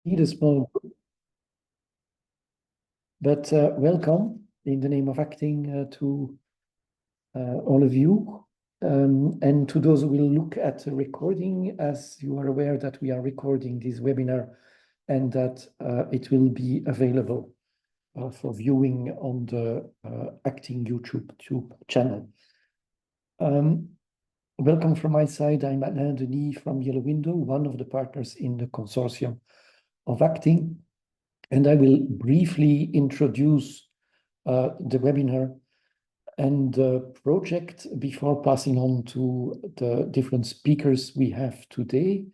Need a small, but welcome in the name of acting to all of you. And to those who will look at the recording, as you are aware that we are recording this webinar and that it will be available for viewing on the Acting YouTube channel. Welcome from my side. I'm Alain Denis from Yellow Window, one of the partners in the consortium of Acting. And I will briefly introduce the webinar and the project before passing on to the different speakers we have today.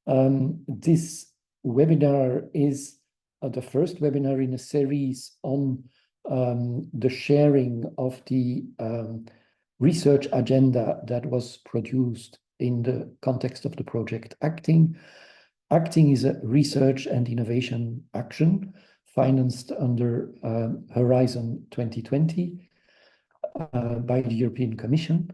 This webinar is the first webinar in a series on the sharing of the research agenda that was produced in the context of the project Acting. Acting is a research and innovation action financed under Horizon 2020 by the European Commission.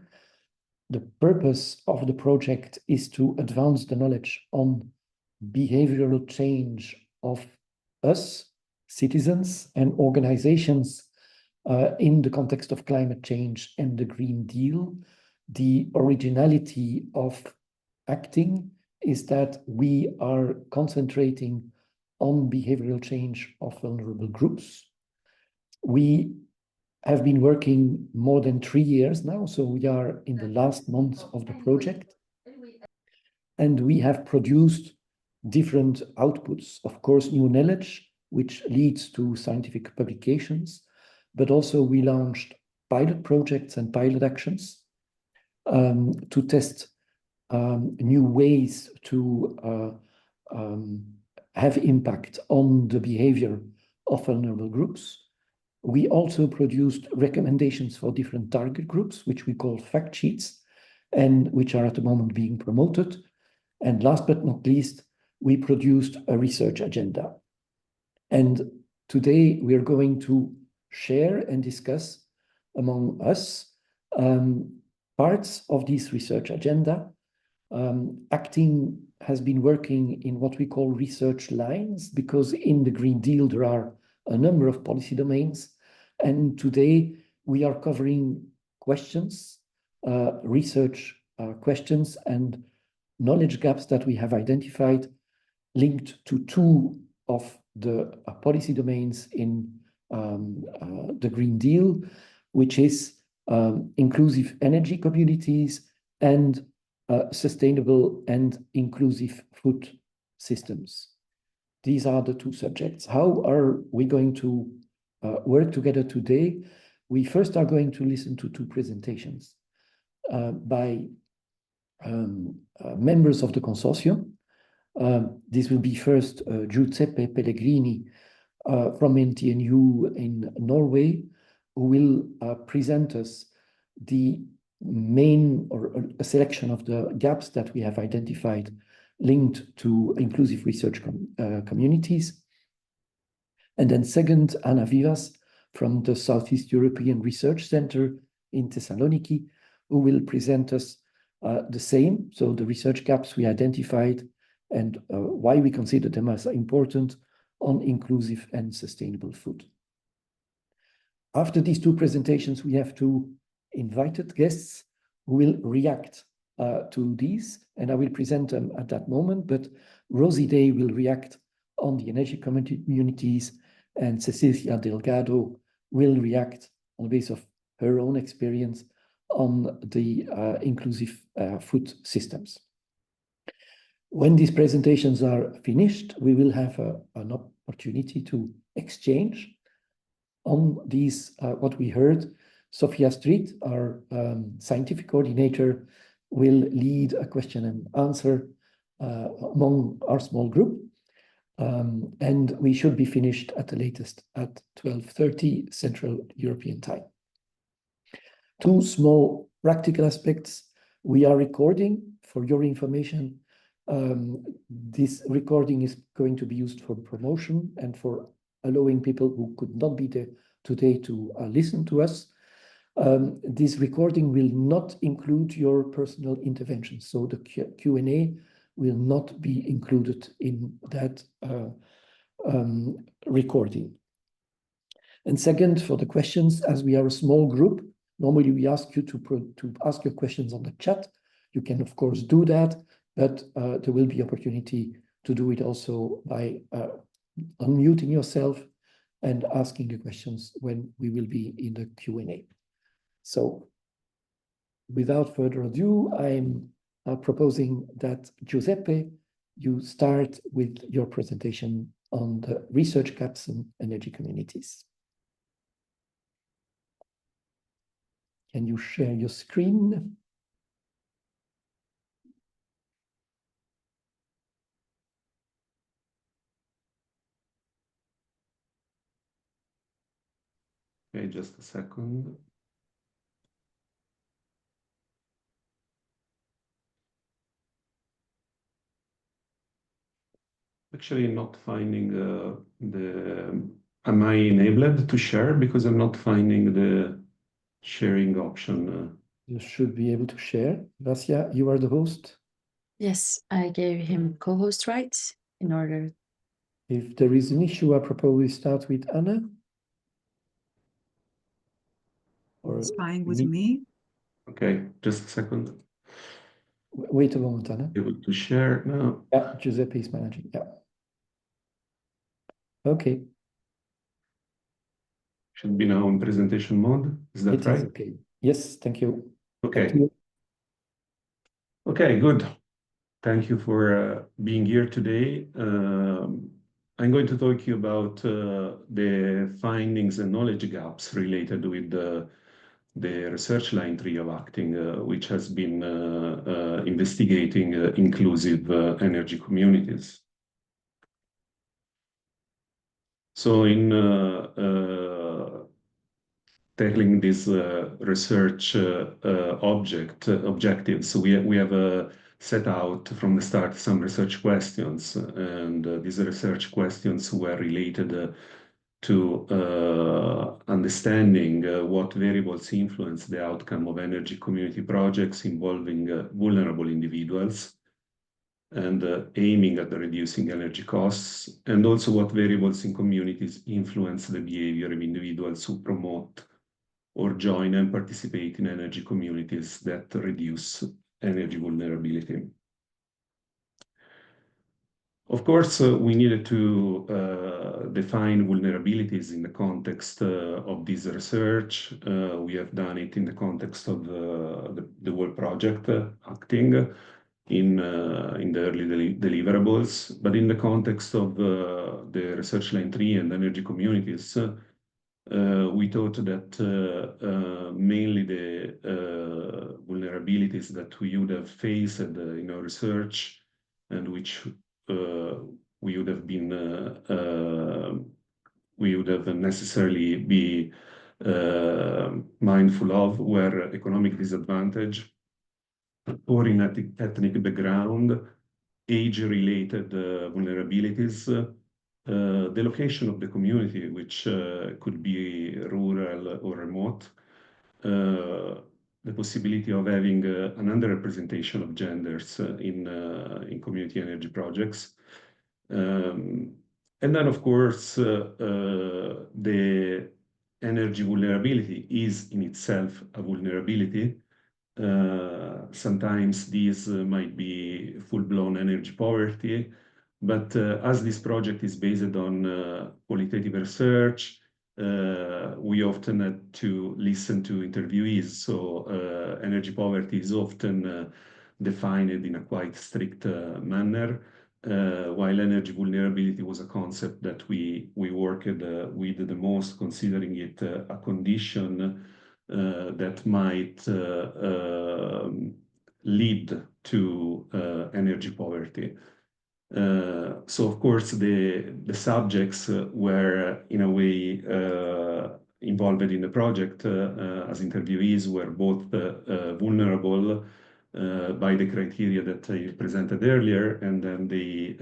The purpose of the project is to advance the knowledge on behavioral change of us, citizens and organizations in the context of climate change and the Green Deal. The originality of Acting is that we are concentrating on behavioral change of vulnerable groups. We have been working more than 3 years now, so we are in the last months of the project. And we have produced different outputs, of course, new knowledge, which leads to scientific publications, but also we launched pilot projects and pilot actions to test new ways to have impact on the behavior of vulnerable groups. We also produced recommendations for different target groups, which we call fact sheets, and which are at the moment being promoted. And last but not least, we produced a research agenda. And today we are going to share and discuss among us parts of this research agenda. Acting has been working in what we call research lines, because in the Green Deal there are a number of policy domains. And today we are covering questions, research questions and knowledge gaps that we have identified linked to two of the policy domains in the Green Deal, which is inclusive energy communities and sustainable and inclusive food systems. These are the two subjects. How are we going to work together today? We first are going to listen to two presentations by members of the consortium. This will be first Giuseppe Pellegrini from NTNU in Norway, who will present us the main or a selection of the gaps that we have identified linked to inclusive research communities. And then second, Anna Vivas from the Southeast European Research Center in Thessaloniki, who will present us the same, so the research gaps we identified and why we consider them as important on inclusive and sustainable food. After these two presentations, we have two invited guests who will react to these, and I will present them at that moment, but Rosie Day will react on the energy communities, and Cecilia Delgado will react on the basis of her own experience on the inclusive food systems. When these presentations are finished, we will have an opportunity to exchange on these, what we heard. Sophia Street, our scientific coordinator, will lead a question and answer among our small group. And we should be finished at the latest at 12:30 Central European Time. Two small practical aspects. We are recording for your information. This recording is going to be used for promotion and for allowing people who could not be there today to listen to us. This recording will not include your personal interventions. So the Q&A will not be included in that recording. And second, for the questions, as we are a small group, normally we ask you to ask your questions on the chat. You can, of course, do that, but there will be opportunity to do it also by unmuting yourself and asking the questions when we will be in the Q&A. So without further ado, I'm proposing that Giuseppe, you start with your presentation on the research gaps in energy communities. Can you share your screen? Okay, just a second. Actually, not finding am I enabled to share? Because I'm not finding the sharing option. You should be able to share. Vasya, you are the host. Yes, I gave him co-host rights in order. If there is an issue, I propose we start with Anna. Or it's fine with me. Okay, just a second. Wait a moment, Anna. Able to share now. Yeah, Giuseppe is managing. Yeah. Okay. Should be now in presentation mode. Is that right? It is okay. Yes, thank you. Okay. Thank you. Okay, good. Thank you for being here today. I'm going to talk to you about the findings and knowledge gaps related with the research line 3 of ACCTING, which has been investigating inclusive energy communities. So in tackling these research objectives, we have set out from the start some research questions, and these research questions were related to understanding what variables influence the outcome of energy community projects involving vulnerable individuals, and aiming at reducing energy costs, and also what variables in communities influence the behavior of individuals who promote or join and participate in energy communities that reduce energy vulnerability. Of course, we needed to define vulnerabilities in the context of this research. We have done it in the context of the world project, ACCTING, in the early deliverables, but in the context of the research line 3 and energy communities, we thought that mainly the vulnerabilities that we would have faced in our research, and which we would have been we would have necessarily be mindful of, were economic disadvantage, or in ethnic background, age-related vulnerabilities, the location of the community, which could be rural or remote, the possibility of having an underrepresentation of genders in community energy projects. And then, of course, the energy vulnerability is in itself a vulnerability. Sometimes these might be full-blown energy poverty, but as this project is based on qualitative research, we often had to listen to interviewees. So energy poverty is often defined in a quite strict manner, while energy vulnerability was a concept that we worked with the most, considering it a condition that might lead to energy poverty. So of course the subjects were in a way involved in the project as interviewees were both vulnerable by the criteria that I presented earlier, and then they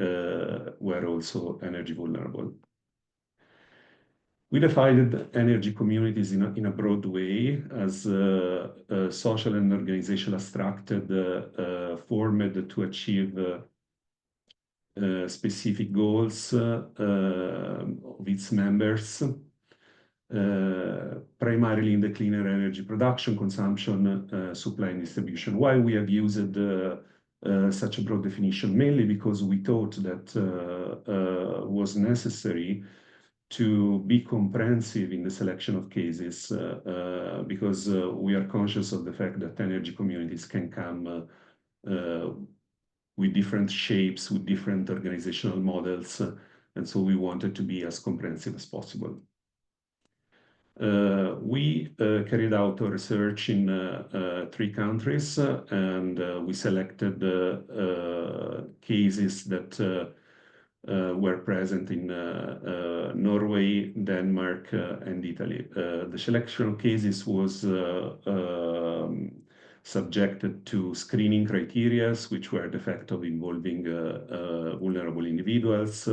were also energy vulnerable. We defined energy communities in a broad way as social and organizational structured formed to achieve specific goals of its members, primarily in the cleaner energy production, consumption, supply, and distribution. Why we have used such a broad definition? Mainly because we thought that was necessary to be comprehensive in the selection of cases, because we are conscious of the fact that energy communities can come with different shapes, with different organizational models, and so we wanted to be as comprehensive as possible. We carried out our research in 3 countries, and we selected cases that were present in Norway, Denmark, and Italy. The selection of cases was subjected to screening criteria, which were the fact of involving vulnerable individuals,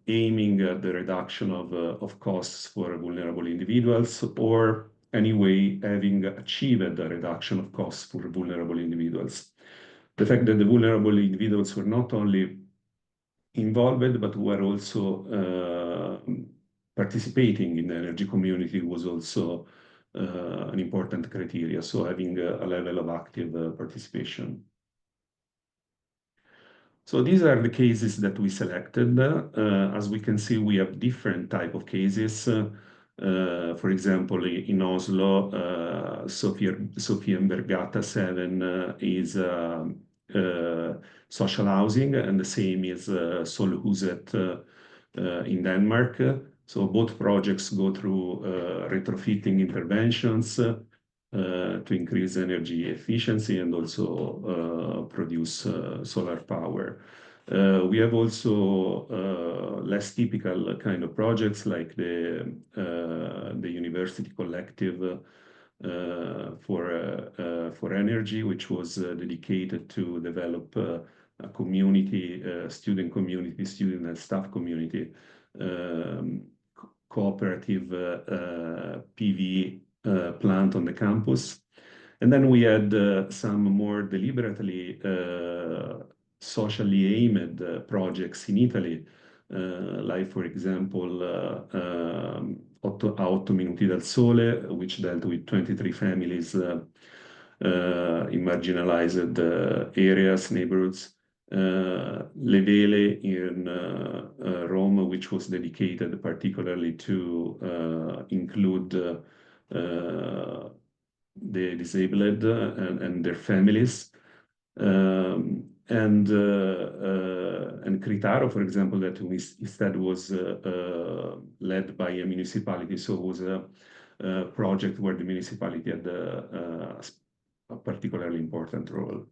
aiming at the reduction of costs for vulnerable individuals, or anyway having achieved a reduction of costs for vulnerable individuals. The fact that the vulnerable individuals were not only involved but were also participating in the energy community was also an important criteria, so having a level of active participation. So these are the cases that we selected. As we can see, we have different type of cases. For example, in Oslo, Sofienbergata 7 is social housing, and the same is Solhuset in Denmark. So both projects go through retrofitting interventions to increase energy efficiency and also produce solar power. We have also less typical kind of projects like the University Collective for Energy, which was dedicated to develop a community, student and staff community, cooperative PV plant on the campus. And then we had some more deliberately socially aimed projects in Italy, like for example 8 Minuti dal Sole, which dealt with 23 families in marginalized areas, neighborhoods. Le Vele in Rome, which was dedicated particularly to include the disabled and their families. And Critaro, for example, that instead was led by a municipality, so it was a project where the municipality had a particularly important role.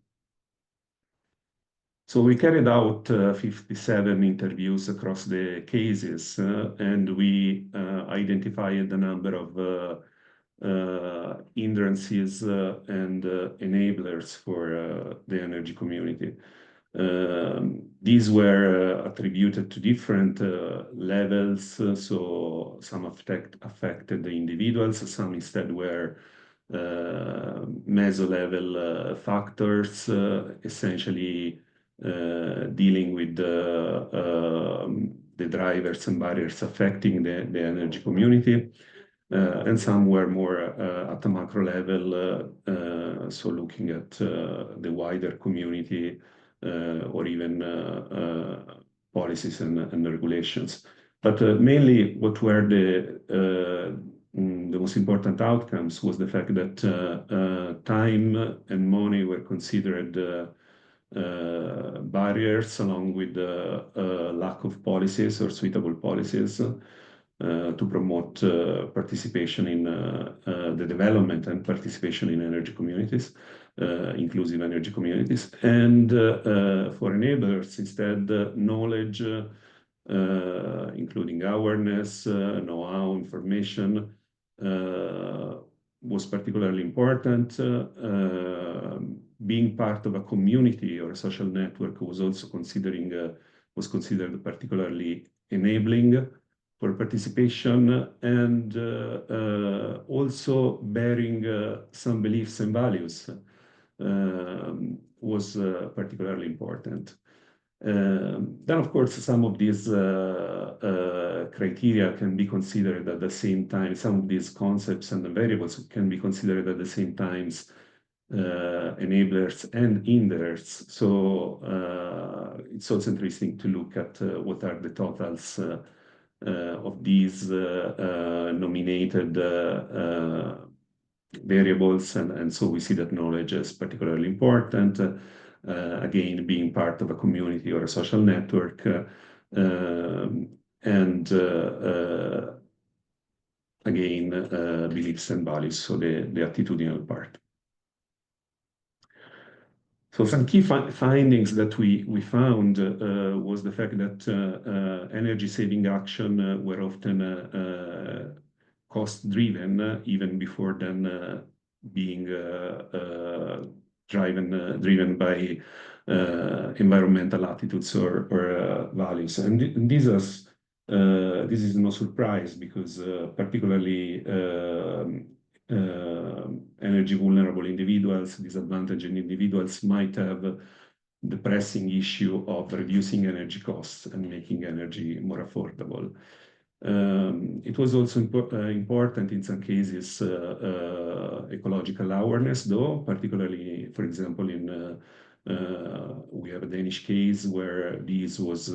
So we carried out 57 interviews across the cases, and we identified a number of hindrances and enablers for the energy community. These were attributed to different levels, so some affected the individuals, some instead were meso-level factors, essentially dealing with the drivers and barriers affecting the energy community. And some were more at the macro level, so looking at the wider community or even policies and regulations. But mainly what were the most important outcomes was the fact that time and money were considered barriers, along with lack of policies or suitable policies to promote participation in the development and participation in energy communities, inclusive energy communities. And for enablers, instead, knowledge, including awareness, know-how, information, was particularly important. Being part of a community or a social network was also considered particularly enabling for participation, and also bearing some beliefs and values was particularly important. Then, of course, some of these criteria can be considered at the same time. Some of these concepts and the variables can be considered at the same times enablers and hinderers. So it's also interesting to look at what are the totals of these nominated variables, and so we see that knowledge is particularly important. Again, being part of a community or a social network, and again, beliefs and values, so the attitudinal part. So some key findings that we found was the fact that energy saving action were often cost-driven, even before then being driven by environmental attitudes or values. And this is no surprise, because particularly energy vulnerable individuals, disadvantaged individuals might have the pressing issue of reducing energy costs and making energy more affordable. It was also important in some cases ecological awareness, though, particularly, for example, in we have a Danish case where this was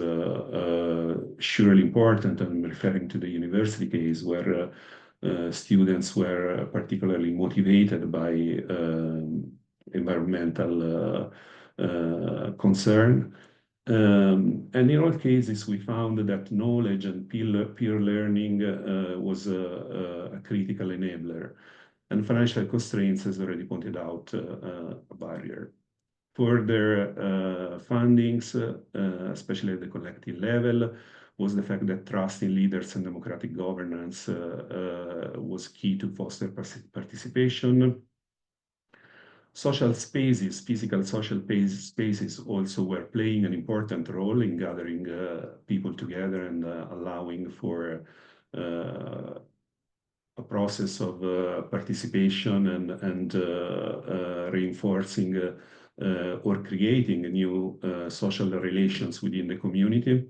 surely important. I'm referring to the university case where students were particularly motivated by environmental concern. And in all cases, we found that knowledge and peer learning was a critical enabler. And financial constraints, as already pointed out, a barrier. Further findings, especially at the collective level, was the fact that trust in leaders and democratic governance was key to foster participation. Social spaces, physical social spaces also were playing an important role in gathering people together and allowing for a process of participation and reinforcing or creating new social relations within the community.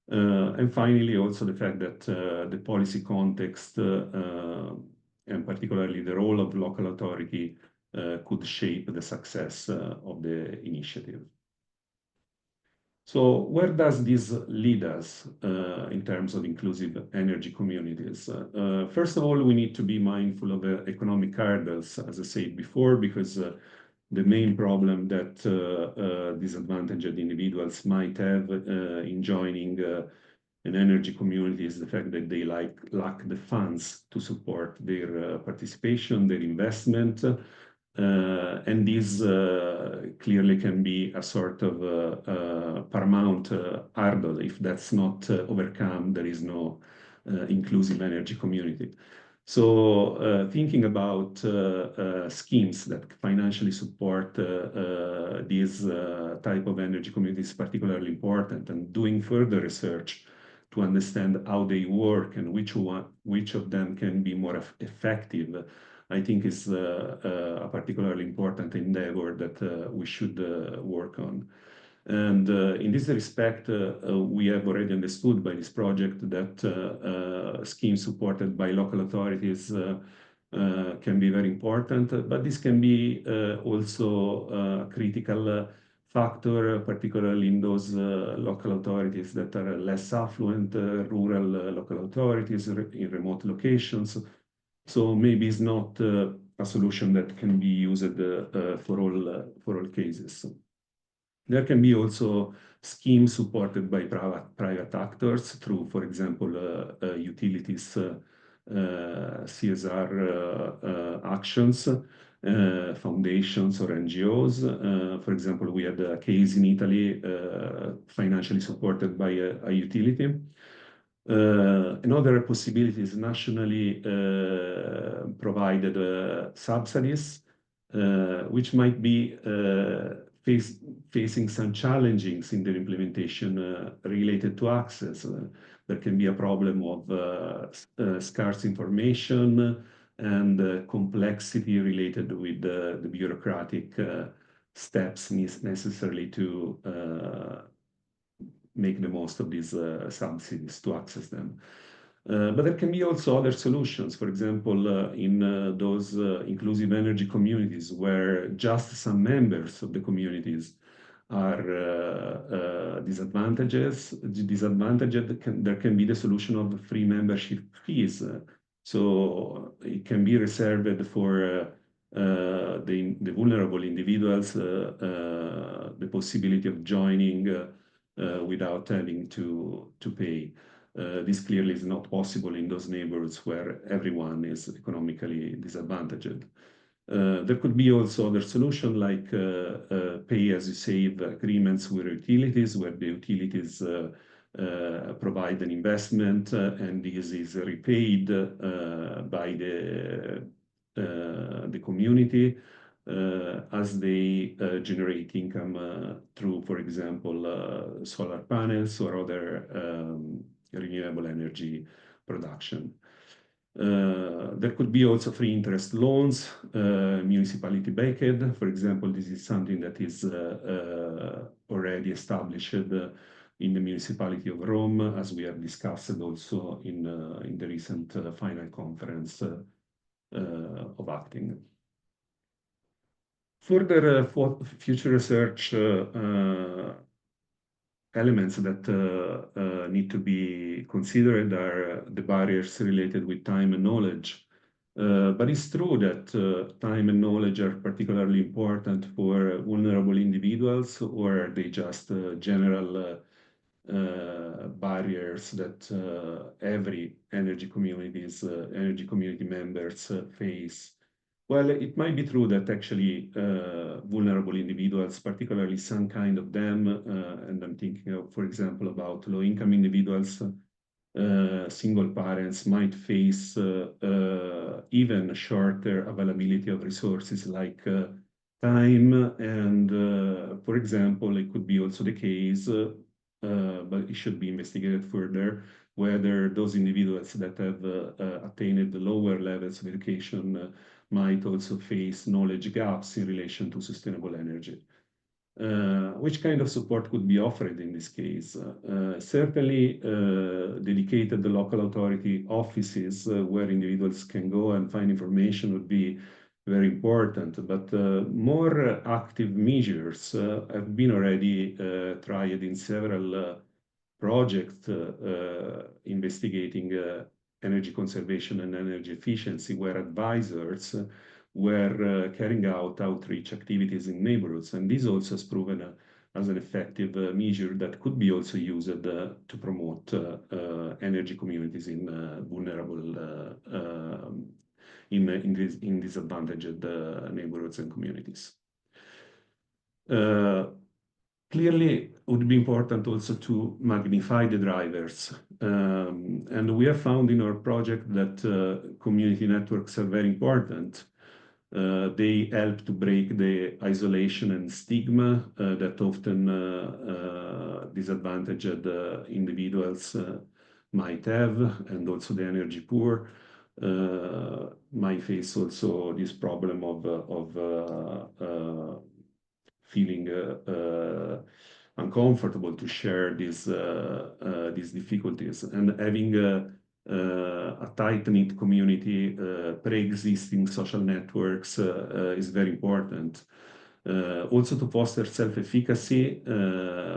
And finally, also the fact that the policy context and particularly the role of local authority could shape the success of the initiative. So where does this lead us in terms of inclusive energy communities? First of all, we need to be mindful of the economic hurdles, as I said before, because the main problem that disadvantaged individuals might have in joining an energy community is the fact that they lack the funds to support their participation, their investment. And this clearly can be a sort of paramount hurdle. If that's not overcome, there is no inclusive energy community. So thinking about schemes that financially support this type of energy community is particularly important, and doing further research to understand how they work and which of them can be more effective, I think is a particularly important endeavor that we should work on. And in this respect, we have already understood by this project that schemes supported by local authorities can be very important, but this can be also a critical factor, particularly in those local authorities that are less affluent, rural local authorities in remote locations. So maybe it's not a solution that can be used for all cases. There can be also schemes supported by private actors through, for example, utilities, CSR actions, foundations or NGOs. For example, we had a case in Italy financially supported by a utility. Another possibility is nationally provided subsidies, which might be facing some challenges in their implementation related to access. There can be a problem of scarce information and complexity related with the bureaucratic steps necessarily to make the most of these subsidies to access them. But there can be also other solutions. For example, in those inclusive energy communities where just some members of the communities are disadvantaged, there can be the solution of free membership fees. So it can be reserved for the vulnerable individuals the possibility of joining without having to pay. This clearly is not possible in those neighborhoods where everyone is economically disadvantaged. There could be also other solution like pay-as-you-save agreements with utilities, where the utilities provide an investment and this is repaid by the community as they generate income through, for example, solar panels or other renewable energy production. There could be also free interest loans, municipality backed. For example, this is something that is already established in the municipality of Rome, as we have discussed also in the recent final conference of acting. Further for future research elements that need to be considered are the barriers related with time and knowledge. But it's true that time and knowledge are particularly important for vulnerable individuals, or are they just general barriers that every energy community members face? Well, it might be true that actually vulnerable individuals, particularly some kind of them, and I'm thinking of, for example, about low-income individuals, single parents might face even shorter availability of resources like time. And for example, it could be also the case, but it should be investigated further, whether those individuals that have attained the lower levels of education might also face knowledge gaps in relation to sustainable energy. Which kind of support could be offered in this case? Certainly, dedicated local authority offices where individuals can go and find information would be very important, but more active measures have been already tried in several projects investigating energy conservation and energy efficiency, where advisors were carrying out outreach activities in neighborhoods. And this also has proven as an effective measure that could be also used to promote energy communities in vulnerable, in disadvantaged neighborhoods and communities. Clearly, it would be important also to magnify the drivers. And we have found in our project that community networks are very important. They help to break the isolation and stigma that often disadvantaged individuals might have, and also the energy poor might face also this problem of feeling uncomfortable to share these difficulties, and having a tight-knit community, pre-existing social networks is very important. Also to foster self-efficacy,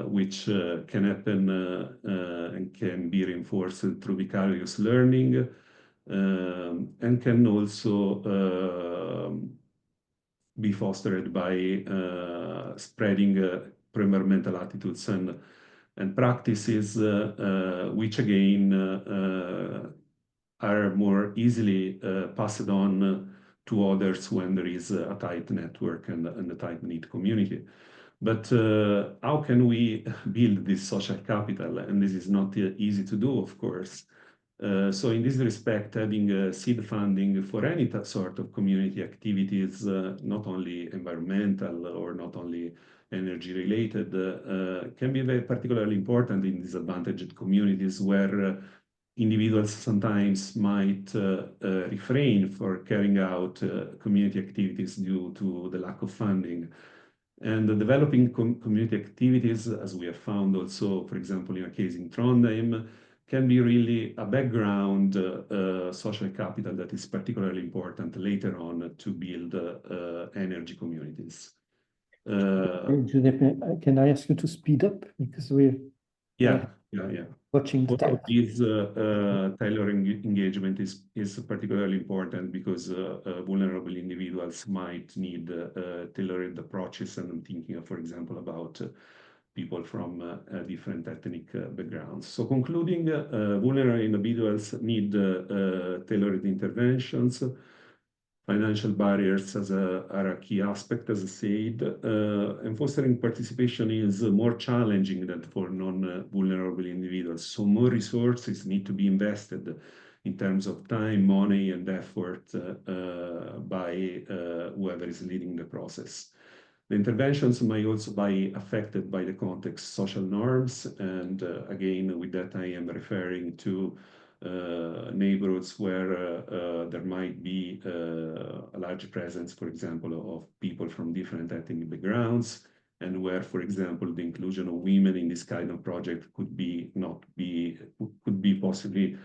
which can happen and can be reinforced through vicarious learning, and can also be fostered by spreading pro-environmental attitudes and practices, which again are more easily passed on to others when there is a tight network and a tight-knit community. But how can we build this social capital? And this is not easy to do, of course. So in this respect, having seed funding for any sort of community activities, not only environmental or not only energy related, can be very particularly important in disadvantaged communities where individuals sometimes might refrain for carrying out community activities due to the lack of funding. And developing community activities, as we have found also, for example, in a case in Trondheim, can be really a background social capital that is particularly important later on to build energy communities. Giuseppe, can I ask you to speed up because we're Yeah. watching the time. This tailoring engagement is particularly important because vulnerable individuals might need tailored approaches, and I'm thinking, for example, about people from different ethnic backgrounds. So concluding, vulnerable individuals need tailored interventions. Financial barriers are a key aspect, as I said, and fostering participation is more challenging than for non-vulnerable individuals. So more resources need to be invested in terms of time, money, and effort by whoever is leading the process. The interventions may also be affected by the context, social norms, and again, with that I am referring to neighborhoods where there might be a large presence, for example, of people from different ethnic backgrounds, and where, for example, the inclusion of women in this kind of project could possibly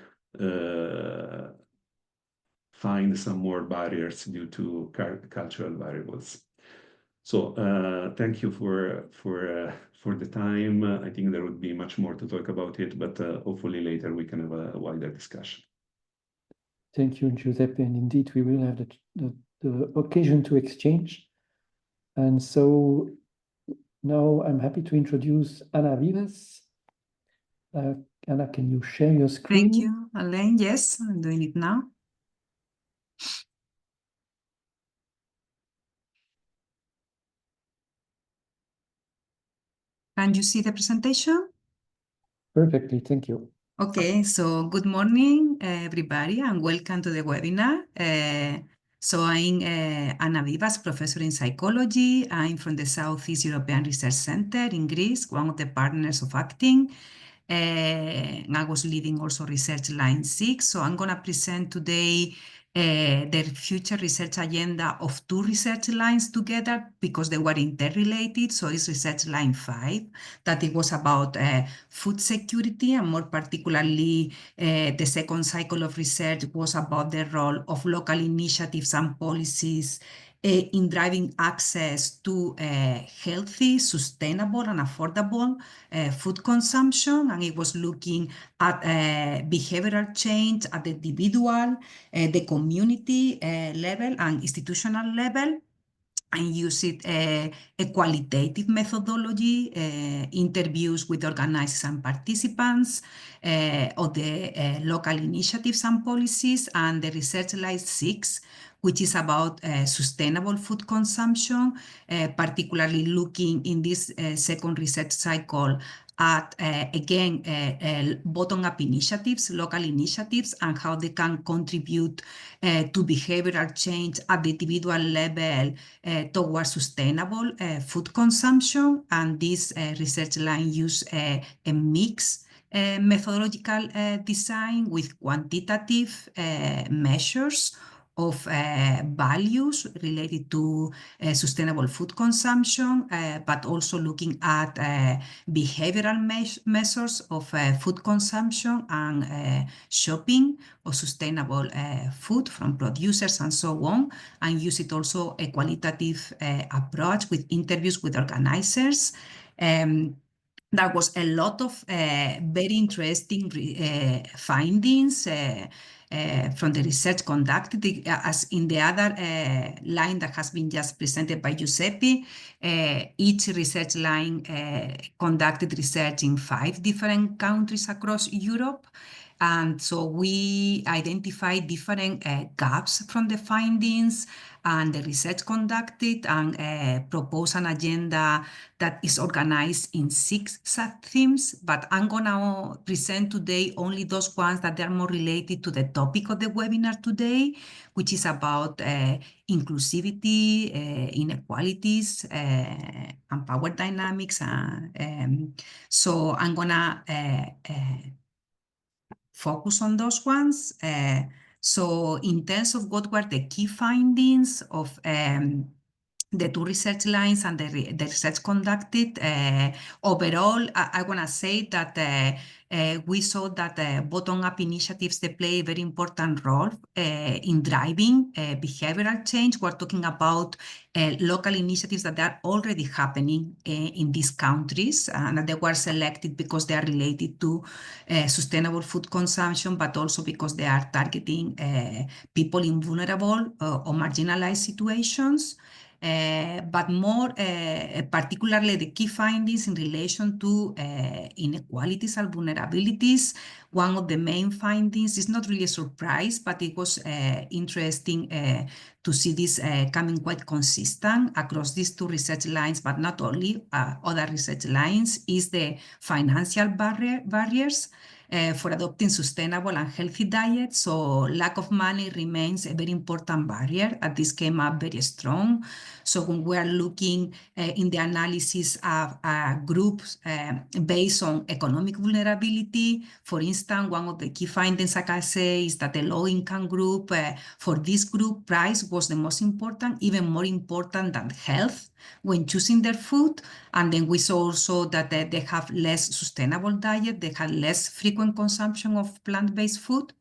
find some more barriers due to cultural variables. So thank you for the time. I think there would be much more to talk about it, but hopefully later we can have a wider discussion. Thank you, Giuseppe. And indeed, we will have the occasion to exchange. And so now I'm happy to introduce Ana Vivas. Ana, can you share your screen? Thank you, Alain. Yes, I'm doing it now. Can you see the presentation? Perfectly, thank you. Okay, so good morning, everybody, and welcome to the webinar. So I'm Ana Vivas, professor in psychology. I'm from the Southeast European Research Center in Greece, one of the partners of ACCTING. And I was leading also research line 6. So I'm going to present today the future research agenda of 2 research lines together because they were interrelated. So it's research line 5, that it was about food security, and more particularly the second cycle of research was about the role of local initiatives and policies in driving access to healthy, sustainable, and affordable food consumption. And it was looking at behavioral change at the individual, the community level, and institutional level, and use it a qualitative methodology, interviews with organizers and participants of the local initiatives and policies, and the research line 6, which is about sustainable food consumption, particularly looking in this second research cycle at, again, bottom-up initiatives, local initiatives, and how they can contribute to behavioral change at the individual level towards sustainable food consumption. And this research line use a mix methodological design with quantitative measures of values related to sustainable food consumption, but also looking at behavioral measures of food consumption and shopping of sustainable food from producers and so on, and use it also a qualitative approach with interviews with organizers. There was a lot of very interesting findings from the research conducted, as in the other line that has been just presented by Giuseppe. Each research line conducted research in 5 different countries across Europe. And so we identified different gaps from the findings and the research conducted, and propose an agenda that is organized in 6 sub-themes. But I'm going to present today only those ones that are more related to the topic of the webinar today, which is about inclusivity, inequalities, and power dynamics. So I'm going to focus on those ones. So in terms of what were the key findings of the two research lines and the research conducted. Overall, I want to say that we saw that bottom-up initiatives, they play a very important role in driving behavioral change. We're talking about local initiatives that are already happening in these countries, and that they were selected because they are related to sustainable food consumption, but also because they are targeting people in vulnerable or marginalized situations. But more particularly the key findings in relation to inequalities and vulnerabilities. One of the main findings is not really a surprise, but it was interesting to see this coming quite consistent across these two research lines, but not only other research lines, is the financial barriers for adopting sustainable and healthy diets. So lack of money remains a very important barrier, and this came up very strong. So when we are looking in the analysis of groups based on economic vulnerability, for instance, one of the key findings I can say is that the low-income group, for this group, price was the most important, even more important than health when choosing their food. And then we saw also that they have less sustainable diet, they have less frequent consumption of plant-based food.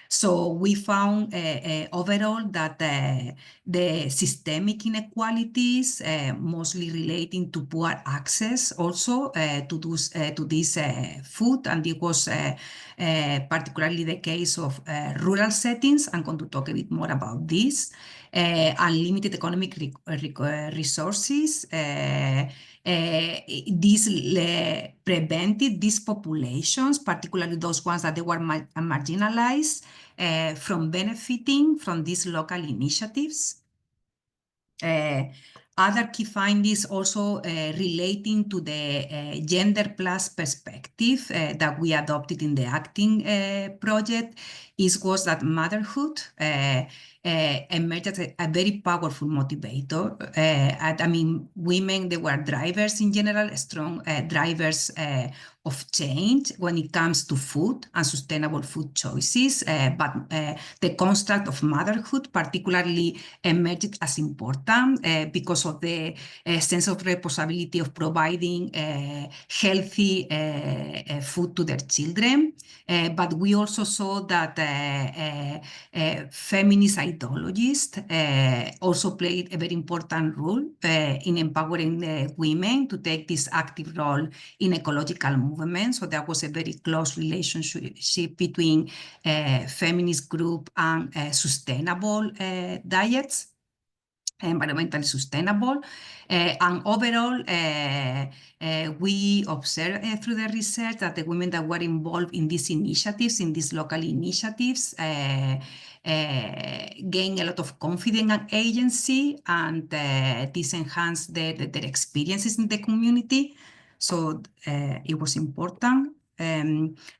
So we found overall that the systemic inequalities, mostly relating to poor access also to this food, and it was particularly the case of rural settings. I'm going to talk a bit more about this. Unlimited economic resources. These prevented these populations, particularly those ones that they were marginalized, from benefiting from these local initiatives. Other key findings also relating to the gender plus perspective that we adopted in the ACCTING project was that motherhood emerged as a very powerful motivator. I mean, women, they were drivers in general, strong drivers of change when it comes to food and sustainable food choices. But the construct of motherhood particularly emerged as important because of the sense of responsibility of providing healthy food to their children. But we also saw that feminist ideologists also played a very important role in empowering women to take this active role in ecological movements. So there was a very close relationship between feminist group and sustainable diets, environmentally sustainable. And overall, we observed through the research that the women that were involved in these initiatives, in these local initiatives, gain a lot of confidence and agency, and this enhanced their experiences in the community. So it was important.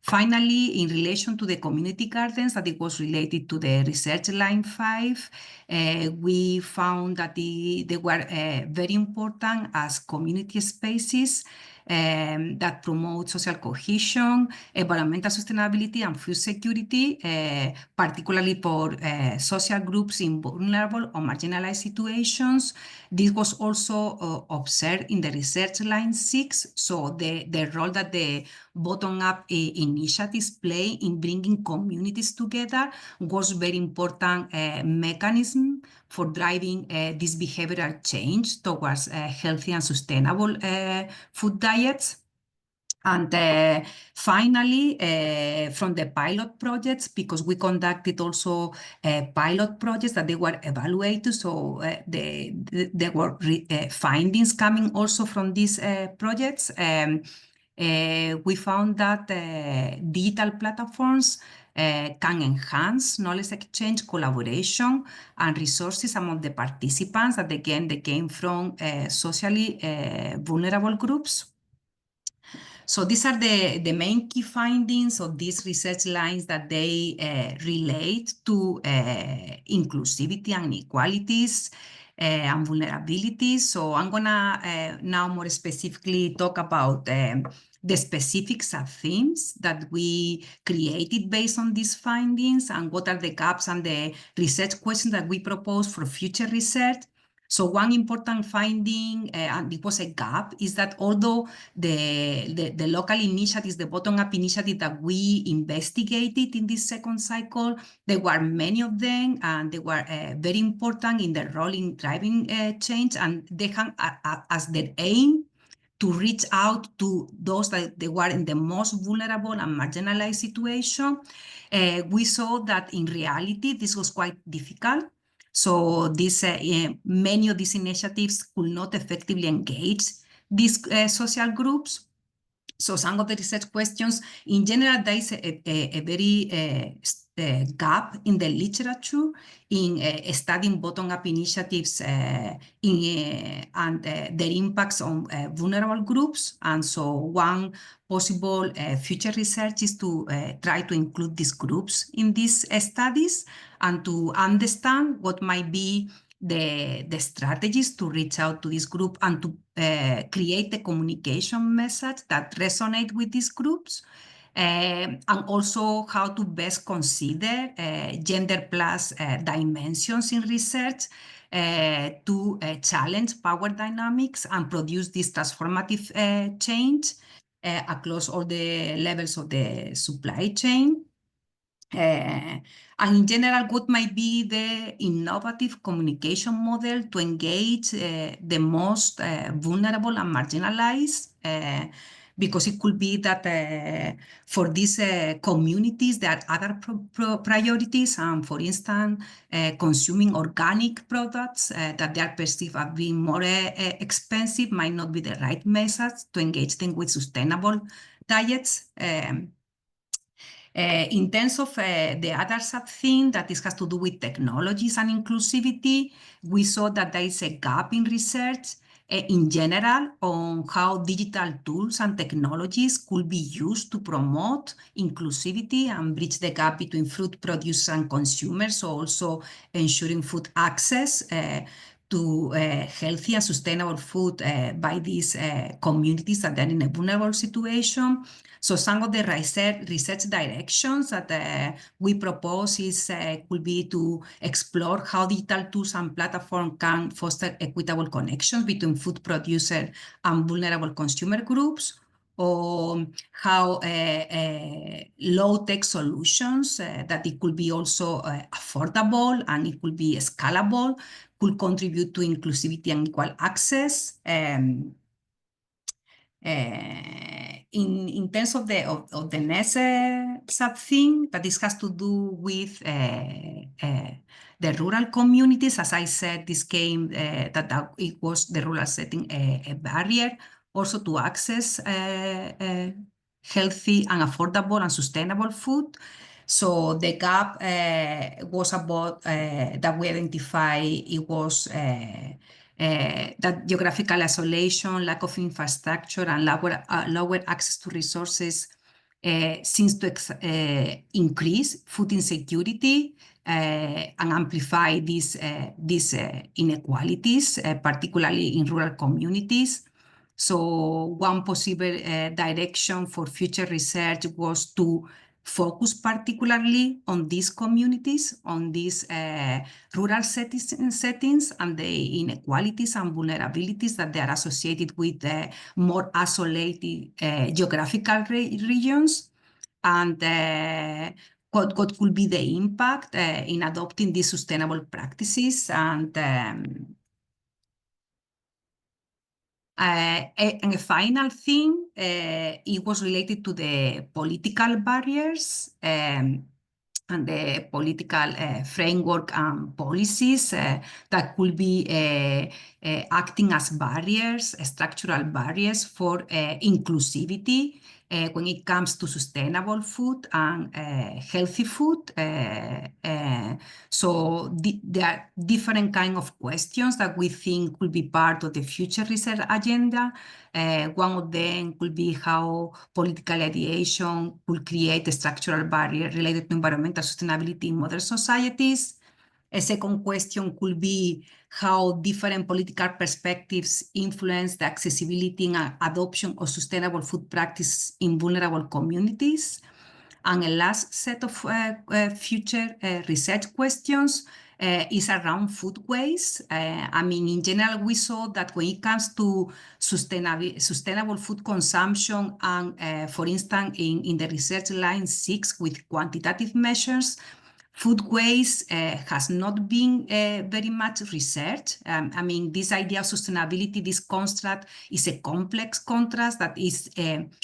Finally, in relation to the community gardens, that it was related to the research line 5, we found that they were very important as community spaces that promote social cohesion, environmental sustainability, and food security, particularly for social groups in vulnerable or marginalized situations. This was also observed in the research line 6. So the role that the bottom-up initiatives play in bringing communities together was very important mechanism for driving this behavioral change towards healthy and sustainable food diets. And finally, from the pilot projects, because we conducted also pilot projects that they were evaluated, so there were findings coming also from these projects. We found that digital platforms can enhance knowledge exchange, collaboration, and resources among the participants that, again, they came from socially vulnerable groups. So these are the main key findings of these research lines that they relate to inclusivity and inequalities and vulnerabilities. So I'm gonna now more specifically talk about the specific sub-themes that we created based on these findings, and what are the gaps and the research questions that we propose for future research. So one important finding, and it was a gap, is that although the local initiatives, the bottom-up initiative that we investigated in this second cycle, there were many of them, and they were very important in their role in driving change, and they have as their aim to reach out to those that they were in the most vulnerable and marginalized situation. We saw that in reality, this was quite difficult. So many of these initiatives could not effectively engage these social groups. So some of the research questions, in general, there is a very gap in the literature in studying bottom-up initiatives and their impacts on vulnerable groups. And so one possible future research is to try to include these groups in these studies and to understand what might be the strategies to reach out to this group and to create the communication message that resonate with these groups, and also how to best consider gender plus dimensions in research to challenge power dynamics and produce this transformative change across all the levels of the supply chain. And in general, what might be the innovative communication model to engage the most vulnerable and marginalized? Because it could be that for these communities, there are other priorities. And for instance, consuming organic products that they are perceived as being more expensive might not be the right method to engage them with sustainable diets. In terms of the other sub-theme that this has to do with technologies and inclusivity, we saw that there is a gap in research in general on how digital tools and technologies could be used to promote inclusivity and bridge the gap between food producers and consumers, so also ensuring food access to healthy and sustainable food by these communities that are in a vulnerable situation. So some of the research directions that we propose could be to explore how digital tools and platforms can foster equitable connections between food producers and vulnerable consumer groups, or how low-tech solutions that it could be also affordable and it could be scalable could contribute to inclusivity and equal access. In terms of the next sub-theme, that this has to do with the rural communities. As I said, this came that it was the rural setting a barrier also to access healthy and affordable and sustainable food. So the gap was about that we identify. It was that geographical isolation, lack of infrastructure, and lower access to resources seems to increase food insecurity and amplify these inequalities, particularly in rural communities. So one possible direction for future research was to focus particularly on these communities, on these rural settings and the inequalities and vulnerabilities that they are associated with more isolated geographical regions, and what could be the impact in adopting these sustainable practices. And a final thing, it was related to the political barriers and the political framework and policies that could be acting as barriers, structural barriers for inclusivity when it comes to sustainable food and healthy food. So there are different kinds of questions that we think could be part of the future research agenda. One of them could be how political ideation could create a structural barrier related to environmental sustainability in modern societies. A second question could be how different political perspectives influence the accessibility and adoption of sustainable food practice in vulnerable communities. And a last set of future research questions is around food waste. I mean, in general, we saw that when it comes to sustainable food consumption and, for instance, in the research line 6 with quantitative measures, food waste has not been very much researched. I mean, this idea of sustainability, this construct is a complex contrast that is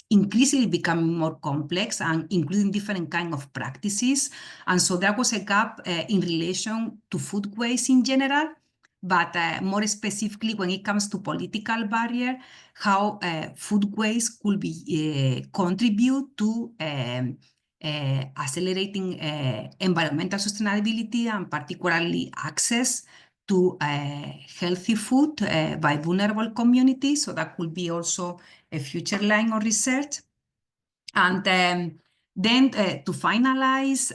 increasingly becoming more complex and including different kinds of practices. And so there was a gap in relation to food waste in general, but more specifically when it comes to political barrier, how food waste could be contribute to accelerating environmental sustainability and particularly access to healthy food by vulnerable communities. So that could be also a future line of research. And then to finalize,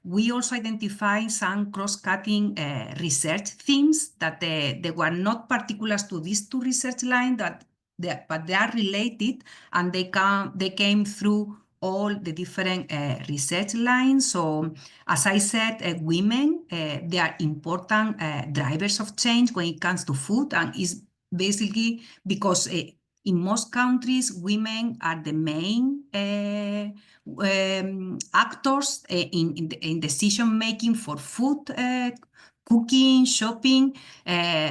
we also identified some cross-cutting research themes that they were not particular to these two research lines, but they are related, and they came through all the different research lines. So as I said, women, they are important drivers of change when it comes to food, and is basically because in most countries, women are the main actors in decision-making for food, cooking, shopping.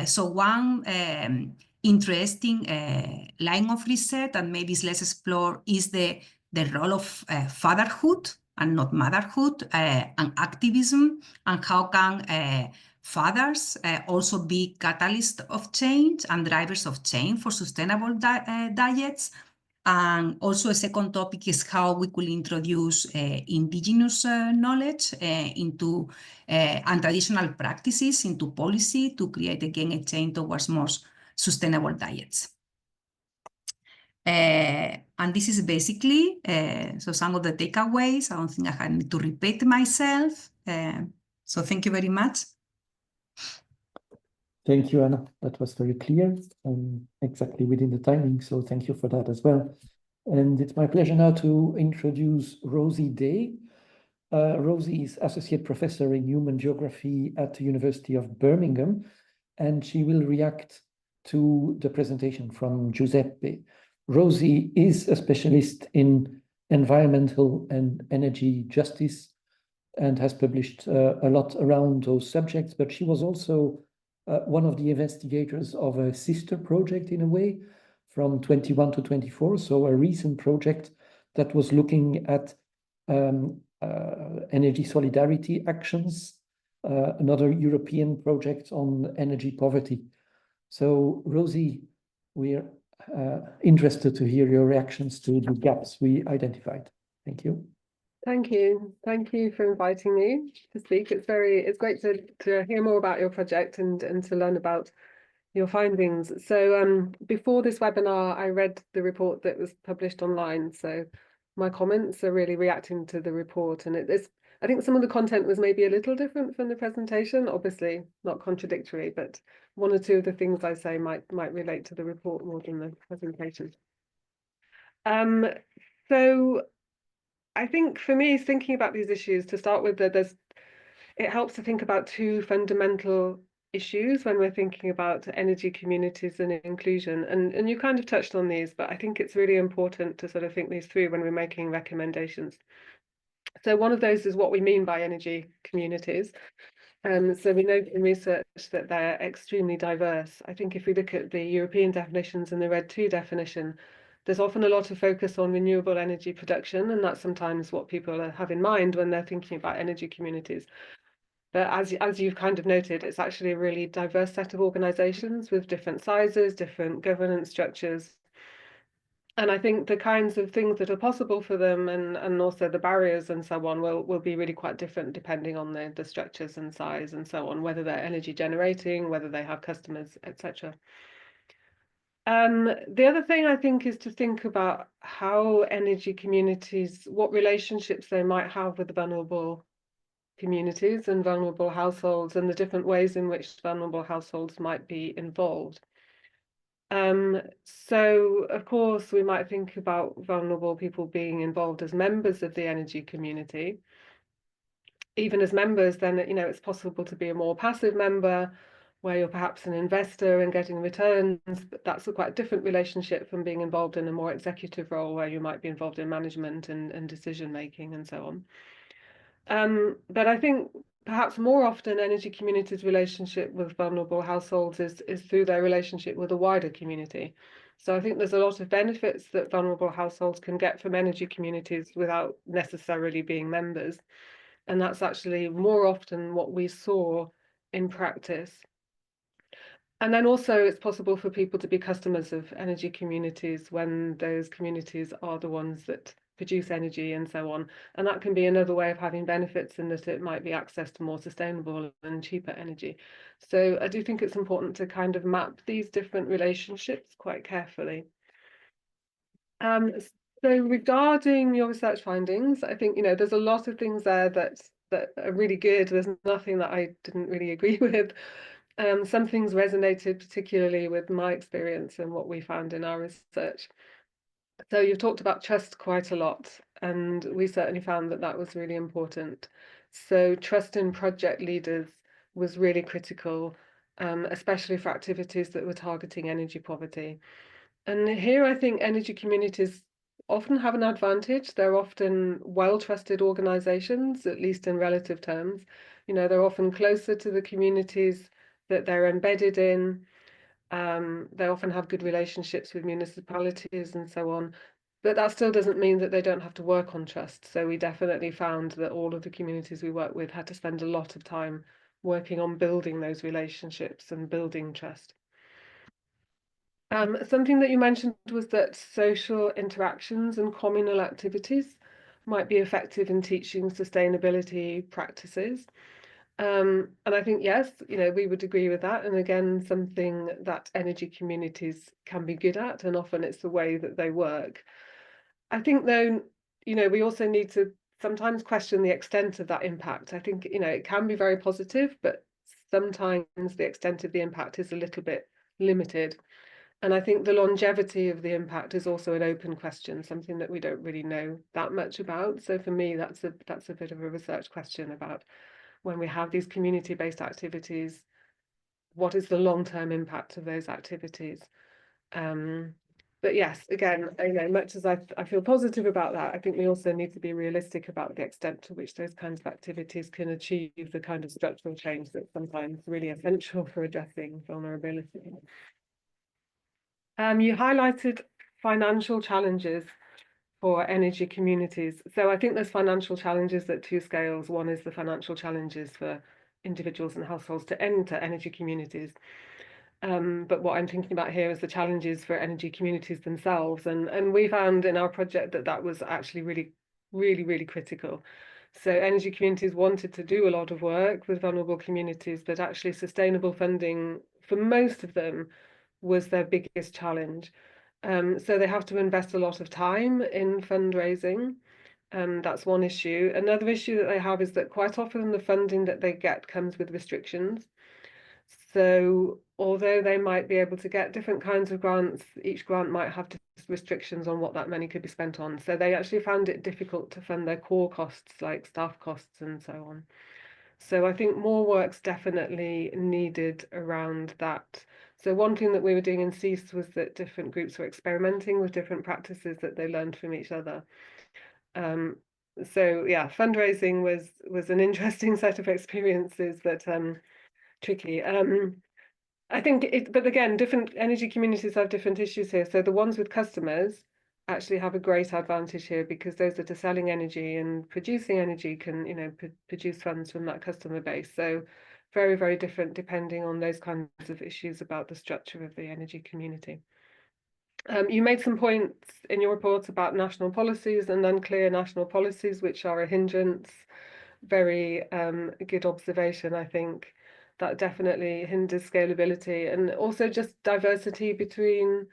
So one interesting line of research that maybe is less explored is the role of fatherhood and not motherhood and activism, and how can fathers also be catalysts of change and drivers of change for sustainable diets. And also a second topic is how we could introduce indigenous knowledge into and traditional practices into policy to create again a change towards more sustainable diets. And this is basically so some of the takeaways. I don't think I need to repeat myself. So thank you very much. Thank you, Anna. That was very clear and exactly within the timing. So thank you for that as well. And it's my pleasure now to introduce Rosie Day. Rosie is Associate Professor in Human Geography at the University of Birmingham, and she will react to the presentation from Giuseppe. Rosie is a specialist in environmental and energy justice and has published a lot around those subjects, but she was also one of the investigators of a sister project in a way from 21 to 24, so a recent project that was looking at energy solidarity actions, another European project on energy poverty. So Rosie, we're interested to hear your reactions to the gaps we identified. Thank you. Thank you. Thank you for inviting me to speak. It's great to hear more about your project and to learn about your findings. So before this webinar, I read the report that was published online. So my comments are really reacting to the report, and I think some of the content was maybe a little different from the presentation, obviously not contradictory, but one or two of the things I say might relate to the report more than the presentation. So I think for me, thinking about these issues, to start with, it helps to think about two fundamental issues when we're thinking about energy communities and inclusion. And you kind of touched on these, but I think it's really important to sort of think these through when we're making recommendations. So one of those is what we mean by energy communities. So we know in research that they're extremely diverse. I think if we look at the European definitions and the RED II definition, there's often a lot of focus on renewable energy production, and that's sometimes what people have in mind when they're thinking about energy communities. But as you've kind of noted, it's actually a really diverse set of organizations with different sizes, different governance structures. And I think the kinds of things that are possible for them and also the barriers and so on will be really quite different depending on the structures and size and so on, whether they're energy generating, whether they have customers, etc. The other thing I think is to think about how energy communities, what relationships they might have with vulnerable communities and vulnerable households, and the different ways in which vulnerable households might be involved. So of course we might think about vulnerable people being involved as members of the energy community. Even as members, then it's possible to be a more passive member, where you're perhaps an investor and getting returns, but that's a quite different relationship from being involved in a more executive role, where you might be involved in management and decision making and so on. But I think perhaps more often energy communities' relationship with vulnerable households is through their relationship with a wider community. So I think there's a lot of benefits that vulnerable households can get from energy communities without necessarily being members. And that's actually more often what we saw in practice. And then also it's possible for people to be customers of energy communities when those communities are the ones that produce energy and so on. And that can be another way of having benefits, in that it might be access to more sustainable and cheaper energy. So I do think it's important to kind of map these different relationships quite carefully. So regarding your research findings, I think there's a lot of things there that are really good. There's nothing that I didn't really agree with. Some things resonated particularly with my experience and what we found in our research. So you've talked about trust quite a lot, and we certainly found that that was really important. So trust in project leaders was really critical, especially for activities that were targeting energy poverty. And here I think energy communities often have an advantage. They're often well-trusted organizations, at least in relative terms. They're often closer to the communities that they're embedded in. They often have good relationships with municipalities and so on. But that still doesn't mean that they don't have to work on trust. So we definitely found that all of the communities we work with had to spend a lot of time working on building those relationships and building trust. Something that you mentioned was that social interactions and communal activities might be effective in teaching sustainability practices. And I think, yes, we would agree with that. And again, something that energy communities can be good at, and often it's the way that they work. I think, though, we also need to sometimes question the extent of that impact. I think, it can be very positive, but sometimes the extent of the impact is a little bit limited. And I think the longevity of the impact is also an open question, something that we don't really know that much about. So for me, that's a bit of a research question about, when we have these community-based activities, what is the long-term impact of those activities? But yes, again, much as I feel positive about that, I think we also need to be realistic about the extent to which those kinds of activities can achieve the kind of structural change that's sometimes really essential for addressing vulnerability. You highlighted financial challenges for energy communities. So I think there's financial challenges at two scales. One is the financial challenges for individuals and households to enter energy communities. But what I'm thinking about here is the challenges for energy communities themselves. And we found in our project that was actually really, really, really critical. So energy communities wanted to do a lot of work with vulnerable communities, but actually sustainable funding for most of them was their biggest challenge. So they have to invest a lot of time in fundraising. That's one issue. Another issue that they have is that quite often the funding that they get comes with restrictions. So although they might be able to get different kinds of grants, each grant might have restrictions on what that money could be spent on. So they actually found it difficult to fund their core costs, like staff costs and so on. So I think more work's definitely needed around that. So one thing that we were doing in CEASE was that different groups were experimenting with different practices that they learned from each other. So yeah, fundraising was an interesting set of experiences, but tricky. I think but again, different energy communities have different issues here. So the ones with customers actually have a great advantage here, because those that are selling energy and producing energy can, produce funds from that customer base. So very, very different depending on those kinds of issues about the structure of the energy community. You made some points in your report about national policies and unclear national policies, which are a hindrance. Very good observation, I think. That definitely hinders scalability, and also just diversity between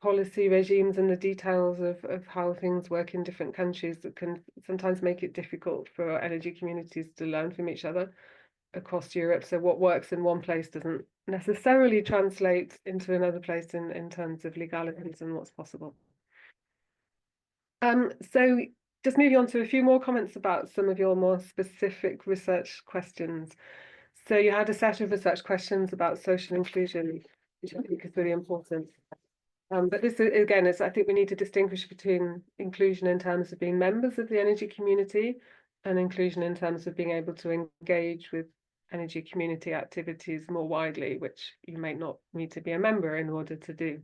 policy regimes and the details of how things work in different countries that can sometimes make it difficult for energy communities to learn from each other. across Europe. So what works in one place doesn't necessarily translate into another place in terms of legalities and what's possible. So just moving on to a few more comments about some of your more specific research questions. So you had a set of research questions about social inclusion, which I think is really important. But this again is, I think we need to distinguish between inclusion in terms of being members of the energy community and inclusion in terms of being able to engage with energy community activities more widely, which you may not need to be a member in order to do.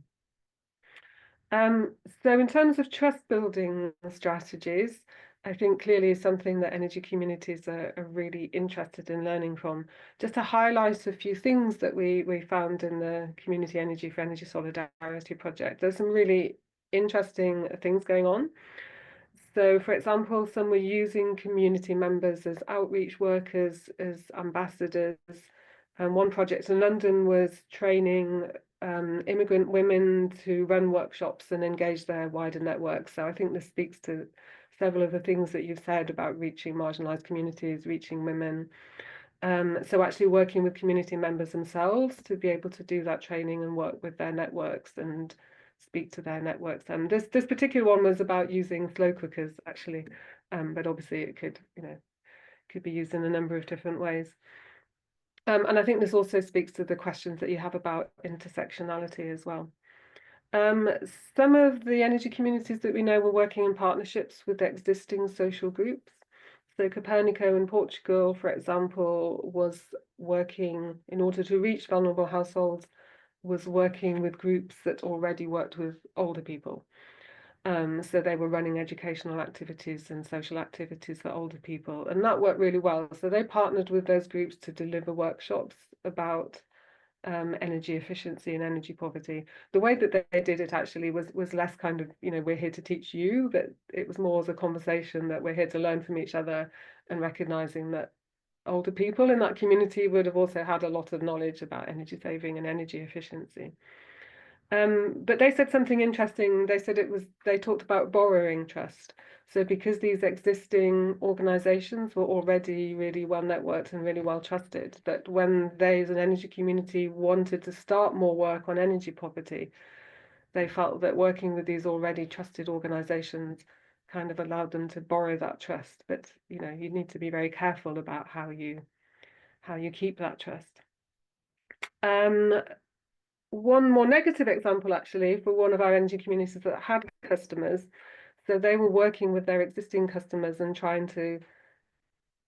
So in terms of trust building strategies, I think clearly something that energy communities are really interested in learning from. Just to highlight a few things that we found in the Community Energy for Energy Solidarity project, there's some really interesting things going on. So, for example, some were using community members as outreach workers, as ambassadors. And one project in London was training immigrant women to run workshops and engage their wider networks. So I think this speaks to several of the things that you've said about reaching marginalized communities, reaching women. So actually working with community members themselves to be able to do that training and work with their networks and speak to their networks. This particular one was about using slow cookers actually, but obviously it could, could be used in a number of different ways. And I think this also speaks to the questions that you have about intersectionality as well. Some of the energy communities that we know were working in partnerships with existing social groups. So Copernico in Portugal, for example, was working in order to reach vulnerable households, was working with groups that already worked with older people. So they were running educational activities and social activities for older people, and that worked really well. So they partnered with those groups to deliver workshops about energy efficiency and energy poverty. The way that they did it actually was less kind of, we're here to teach you, but it was more as a conversation that we're here to learn from each other, and recognizing that older people in that community would have also had a lot of knowledge about energy saving and energy efficiency. But they said something interesting. They said they talked about borrowing trust. So because these existing organizations were already really well networked and really well trusted, that when they as an energy community wanted to start more work on energy poverty, they felt that working with these already trusted organizations kind of allowed them to borrow that trust. But you need to be very careful about how you keep that trust. One more negative example, actually, for one of our energy communities that had customers. So they were working with their existing customers and trying to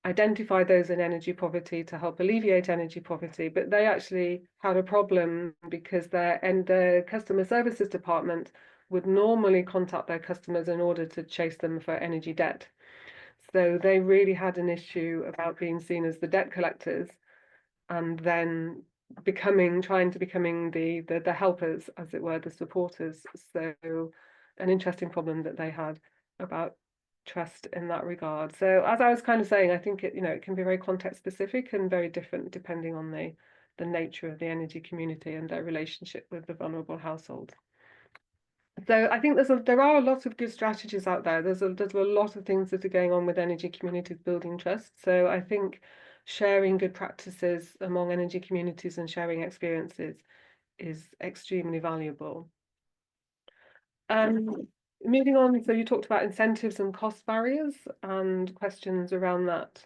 identify those in energy poverty to help alleviate energy poverty. But they actually had a problem because their customer services department would normally contact their customers in order to chase them for energy debt. So they really had an issue about being seen as the debt collectors, and then trying to becoming the helpers, as it were, the supporters. So an interesting problem that they had about trust in that regard. So as I was kind of saying, I think it can be very context specific and very different depending on the nature of the energy community and their relationship with the vulnerable household. So I think there are a lot of good strategies out there. There's a lot of things that are going on with energy communities building trust. So I think sharing good practices among energy communities and sharing experiences is extremely valuable. Moving on, so you talked about incentives and cost barriers and questions around that.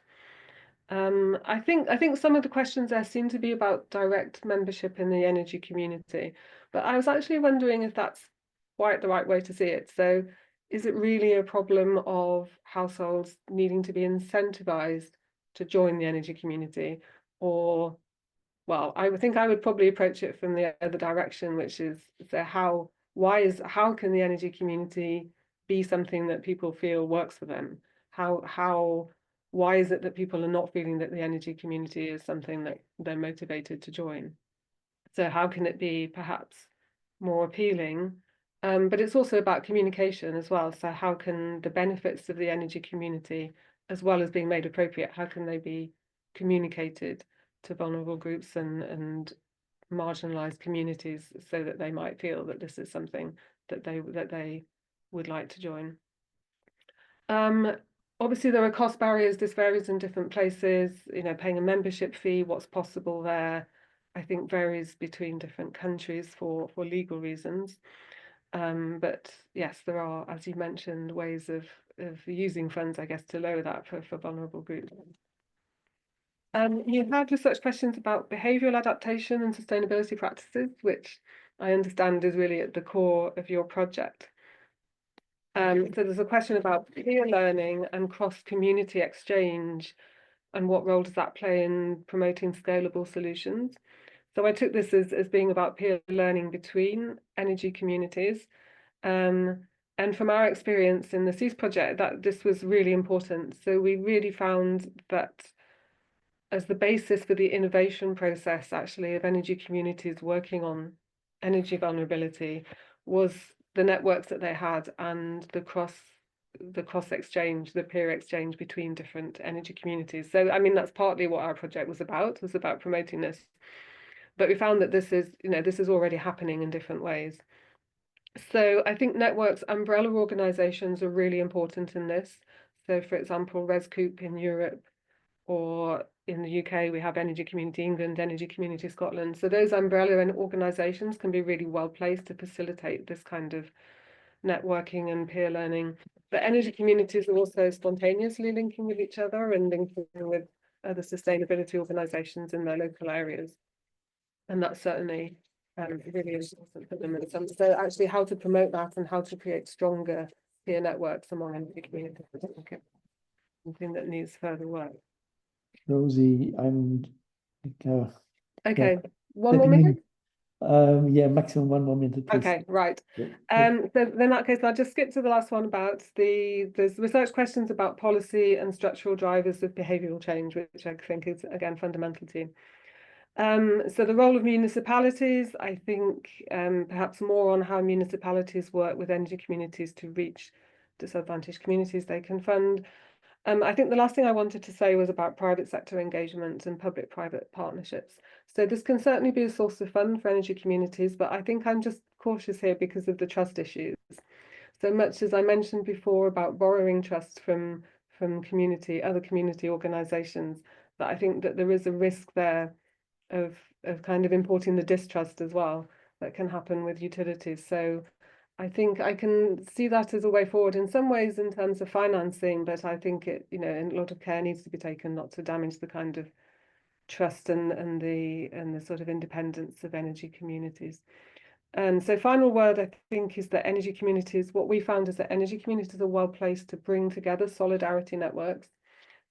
I think some of the questions there seem to be about direct membership in the energy community, but I was actually wondering if that's quite the right way to see it. So is it really a problem of households needing to be incentivized to join the energy community? Or, well, I would think I would probably approach it from the other direction, which is, so how can the energy community be something that people feel works for them? Why is it that people are not feeling that the energy community is something that they're motivated to join? So how can it be perhaps more appealing? But it's also about communication as well. So how can the benefits of the energy community, as well as being made appropriate, how can they be communicated to vulnerable groups and marginalized communities so that they might feel that this is something that they would like to join? obviously there are cost barriers. This varies in different places. You know, paying a membership fee, what's possible there, I think varies between different countries for legal reasons. But yes, there are, as you mentioned, ways of using funds, I guess, to lower that for vulnerable groups. You had research questions about behavioural adaptation and sustainability practices, which I understand is really at the core of your project. So there's a question about peer learning and cross-community exchange, and what role does that play in promoting scalable solutions? So I took this as being about peer learning between energy communities. And from our experience in the SEAS project, that this was really important. So we really found that as the basis for the innovation process, actually, of energy communities working on energy vulnerability was the networks that they had and the cross exchange, the peer exchange between different energy communities. So, I mean, that's partly what our project was about promoting this. But we found that this is already happening in different ways. So I think networks, umbrella organizations are really important in this. So, for example, ResCoop in Europe, or in the UK, we have Energy Community England, Energy Community Scotland. So those umbrella organisations can be really well placed to facilitate this kind of networking and peer learning. But energy communities are also spontaneously linking with each other and linking with other sustainability organisations in their local areas. And that's certainly really important for them. And so actually how to promote that and how to create stronger peer networks among energy communities, I think it's something that needs further work. Rosie, I'm okay, yeah, one more minute. Yeah, maximum 1 more minute, please. Okay, right. Yeah. So in that case, I'll just skip to the last one about there's research questions about policy and structural drivers of behavioural change, which I think is again fundamental to. So the role of municipalities, I think perhaps more on how municipalities work with energy communities to reach disadvantaged communities they can fund. I think the last thing I wanted to say was about private sector engagement and public-private partnerships. So this can certainly be a source of fund for energy communities, but I think I'm just cautious here because of the trust issues. So much as I mentioned before about borrowing trust from other community organisations, that I think that there is a risk there of kind of importing the distrust as well that can happen with utilities. So I think I can see that as a way forward in some ways in terms of financing, but I think a lot of care needs to be taken not to damage the kind of trust and the sort of independence of energy communities. So final word, I think, is that energy communities, what we found is that energy communities are well placed to bring together solidarity networks.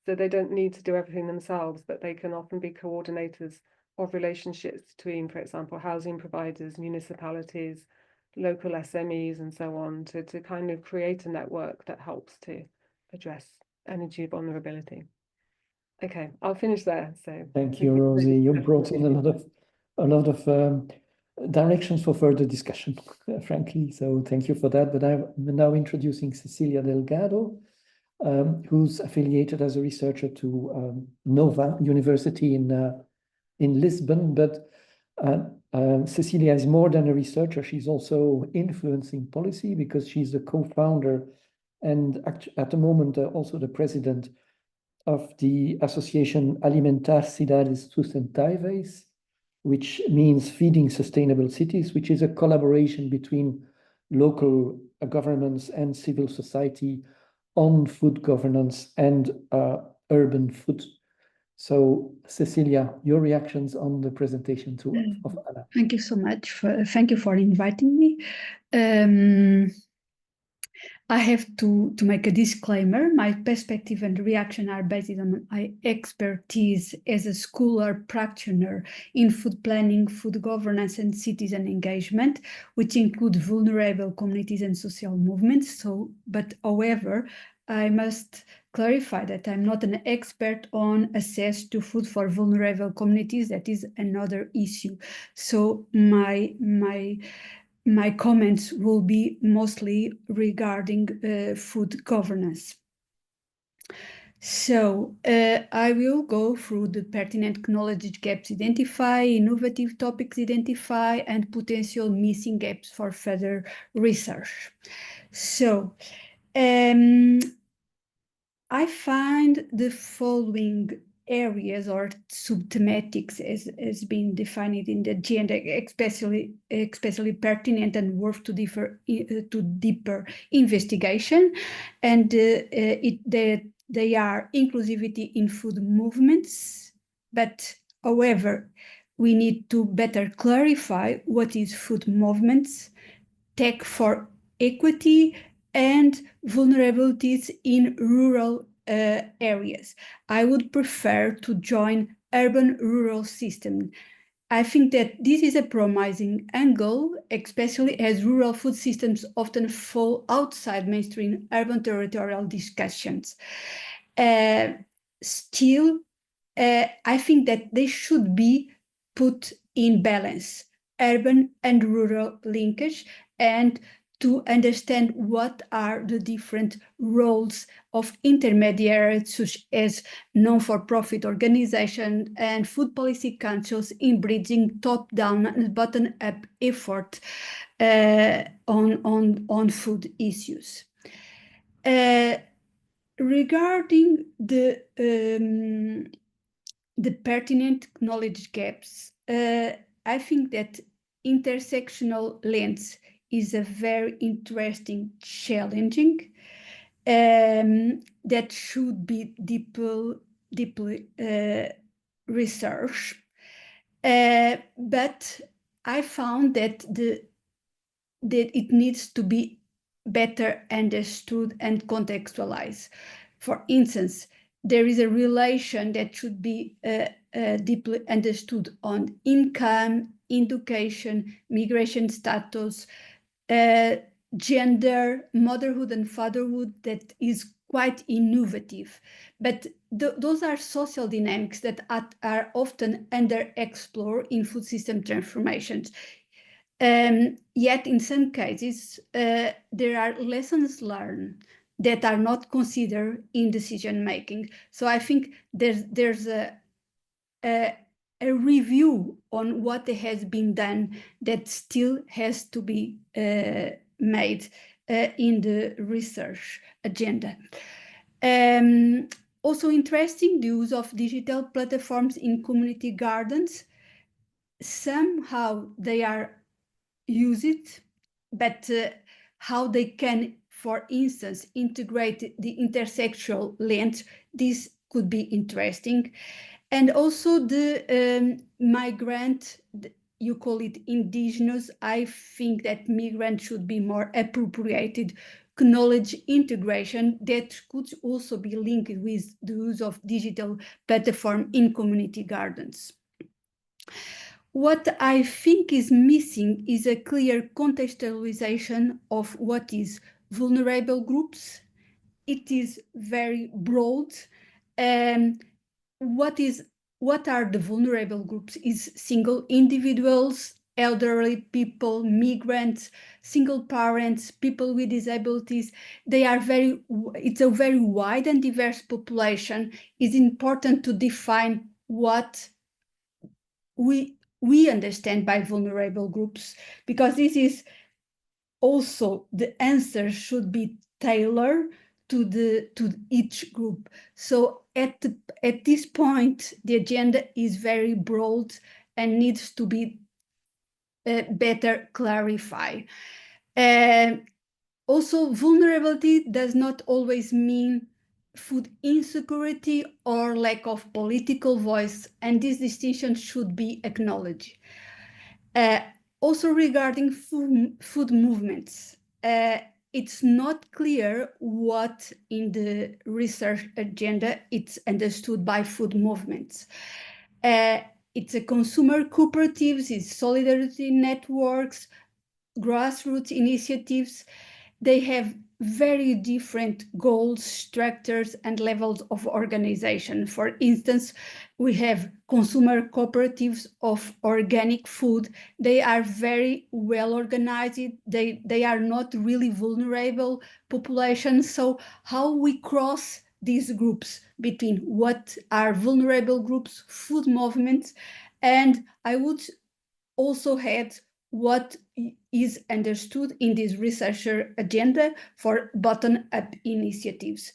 So they don't need to do everything themselves, but they can often be coordinators of relationships between, for example, housing providers, municipalities, local SMEs and so on, to kind of create a network that helps to address energy vulnerability. Okay, I'll finish there. So thank you, Rosie. You brought in a lot of directions for further discussion, frankly. So thank you for that. But I'm now introducing Cecilia Delgado, who's affiliated as a researcher to Nova University in Lisbon. But Cecilia is more than a researcher. She's also influencing policy because she's the co-founder and at the moment also the president of the association Alimentar Cidades Sustentáveis, which means Feeding Sustainable Cities, which is a collaboration between local governments and civil society on food governance and urban food. So, Cecilia, your reactions on the presentation of Anna. Thank you so much. Thank you for inviting me. I have to make a disclaimer. My perspective and reaction are based on my expertise as a scholar practitioner in food planning, food governance, and citizen engagement, which include vulnerable communities and social movements. But however, I must clarify that I'm not an expert on access to food for vulnerable communities. That is another issue. So my comments will be mostly regarding food governance. So I will go through the pertinent knowledge gaps identify, innovative topics identify, and potential missing gaps for further research. So I find the following areas or subthematics as being defined in the agenda, especially pertinent and worth to deeper investigation, and they are inclusivity in food movements. But however, we need to better clarify what is food movements, tech for equity, and vulnerabilities in rural areas. I would prefer to join urban-rural system. I think that this is a promising angle, especially as rural food systems often fall outside mainstream urban territorial discussions. Still, I think that they should be put in balance, urban and rural linkage, and to understand what are the different roles of intermediaries, such as non-for-profit organizations and food policy councils in bridging top-down and bottom-up effort on food issues. Regarding the pertinent knowledge gaps, I think that intersectional lens is a very interesting, challenging, that should be deeply researched. But I found that it needs to be better understood and contextualized. For instance, there is a relation that should be deeply understood on income, education, migration status, gender, motherhood and fatherhood, that is quite innovative. But those are social dynamics that are often underexplored in food system transformations. Yet in some cases, there are lessons learned that are not considered in decision making. So I think there's a review on what has been done that still has to be made in the research agenda. Also interesting, the use of digital platforms in community gardens. Somehow they are used, but how they can, for instance, integrate the intersectional lens, this could be interesting. And also the migrant, you call it indigenous, I think that migrant should be more appropriated knowledge integration that could also be linked with the use of digital platform in community gardens. What I think is missing is a clear contextualization of what is vulnerable groups. It is very broad. What are the vulnerable groups? Is single individuals, elderly people, migrants, single parents, people with disabilities. It's a very wide and diverse population. It's important to define what we understand by vulnerable groups, because this is also the answer should be tailored to each group. So at this point, the agenda is very broad and needs to be better clarified. Also, vulnerability does not always mean food insecurity or lack of political voice, and this distinction should be acknowledged. Also regarding food movements, it's not clear what in the research agenda it's understood by food movements. It's a consumer cooperatives, it's solidarity networks, grassroots initiatives. They have very different goals, structures, and levels of organization. For instance, we have consumer cooperatives of organic food. They are very well organized. They are not really vulnerable populations. So how we cross these groups between what are vulnerable groups, food movements, and I would also add what is understood in this researcher agenda for bottom-up initiatives.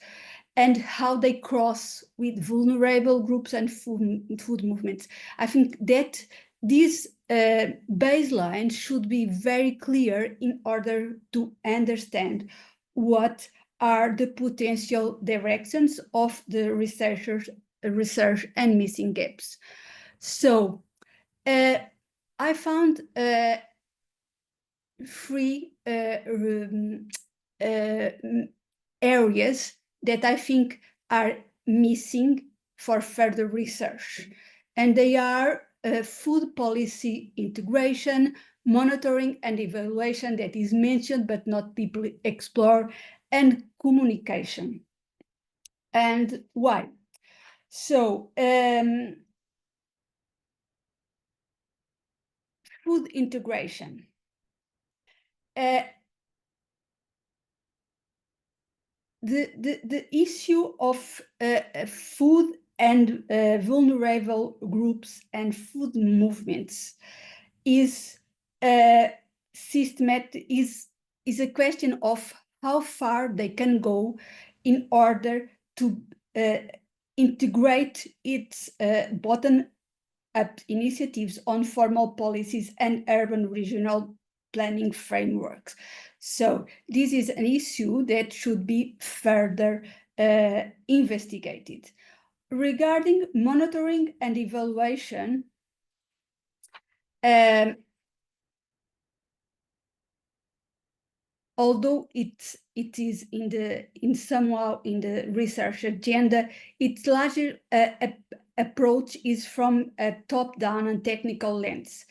and how they cross with vulnerable groups and food movements. I think that this baseline should be very clear in order to understand what are the potential directions of the research and missing gaps. So I found 3 areas that I think are missing for further research. And they are food policy integration, monitoring and evaluation that is mentioned but not deeply explored, and communication. And why? So, food integration. The issue of food and vulnerable groups and food movements is systematic, is a question of how far they can go in order to integrate its bottom-up initiatives on formal policies and urban regional planning frameworks. So this is an issue that should be further investigated. Regarding monitoring and evaluation, although it is somehow in the research agenda, its larger approach is from a top-down and technical lens.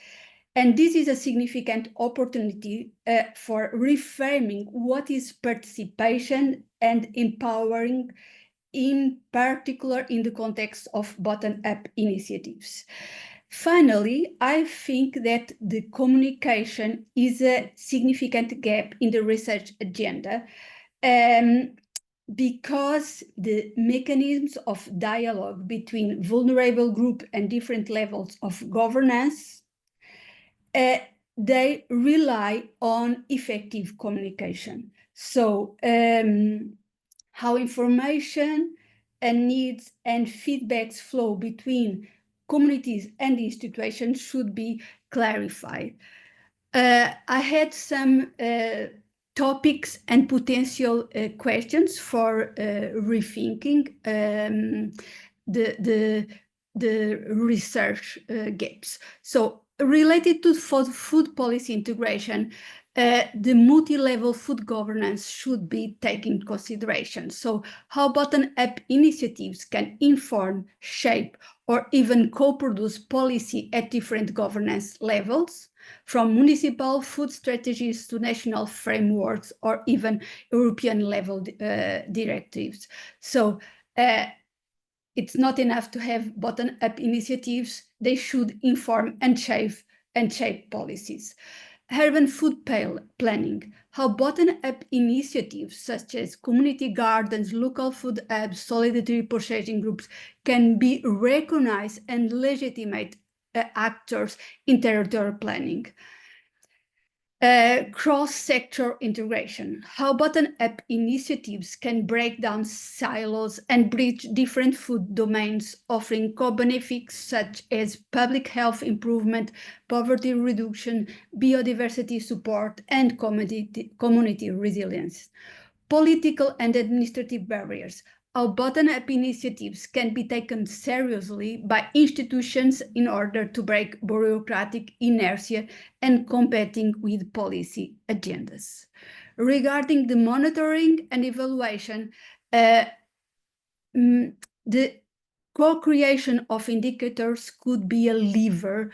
And this is a significant opportunity for reframing what is participation and empowering, in particular in the context of bottom-up initiatives. Finally, I think that the communication is a significant gap in the research agenda because the mechanisms of dialogue between vulnerable groups and different levels of governance they rely on effective communication. So how information and needs and feedbacks flow between communities and institutions should be clarified. I had some topics and potential questions for rethinking the research gaps. So related to food policy integration, the multi-level food governance should be taken into consideration. So how bottom-up initiatives can inform, shape, or even co-produce policy at different governance levels, from municipal food strategies to national frameworks or even European level directives. So it's not enough to have bottom-up initiatives. They should inform and shape policies. Urban food planning, how bottom-up initiatives such as community gardens, local food hubs, solidarity purchasing groups can be recognized and legitimate actors in territorial planning. Cross-sector integration, how bottom-up initiatives can break down silos and bridge different food domains, offering co-benefits such as public health improvement, poverty reduction, biodiversity support, and community resilience. Political and administrative barriers, how bottom-up initiatives can be taken seriously by institutions in order to break bureaucratic inertia and competing with policy agendas. Regarding the monitoring and evaluation, the co-creation of indicators could be a lever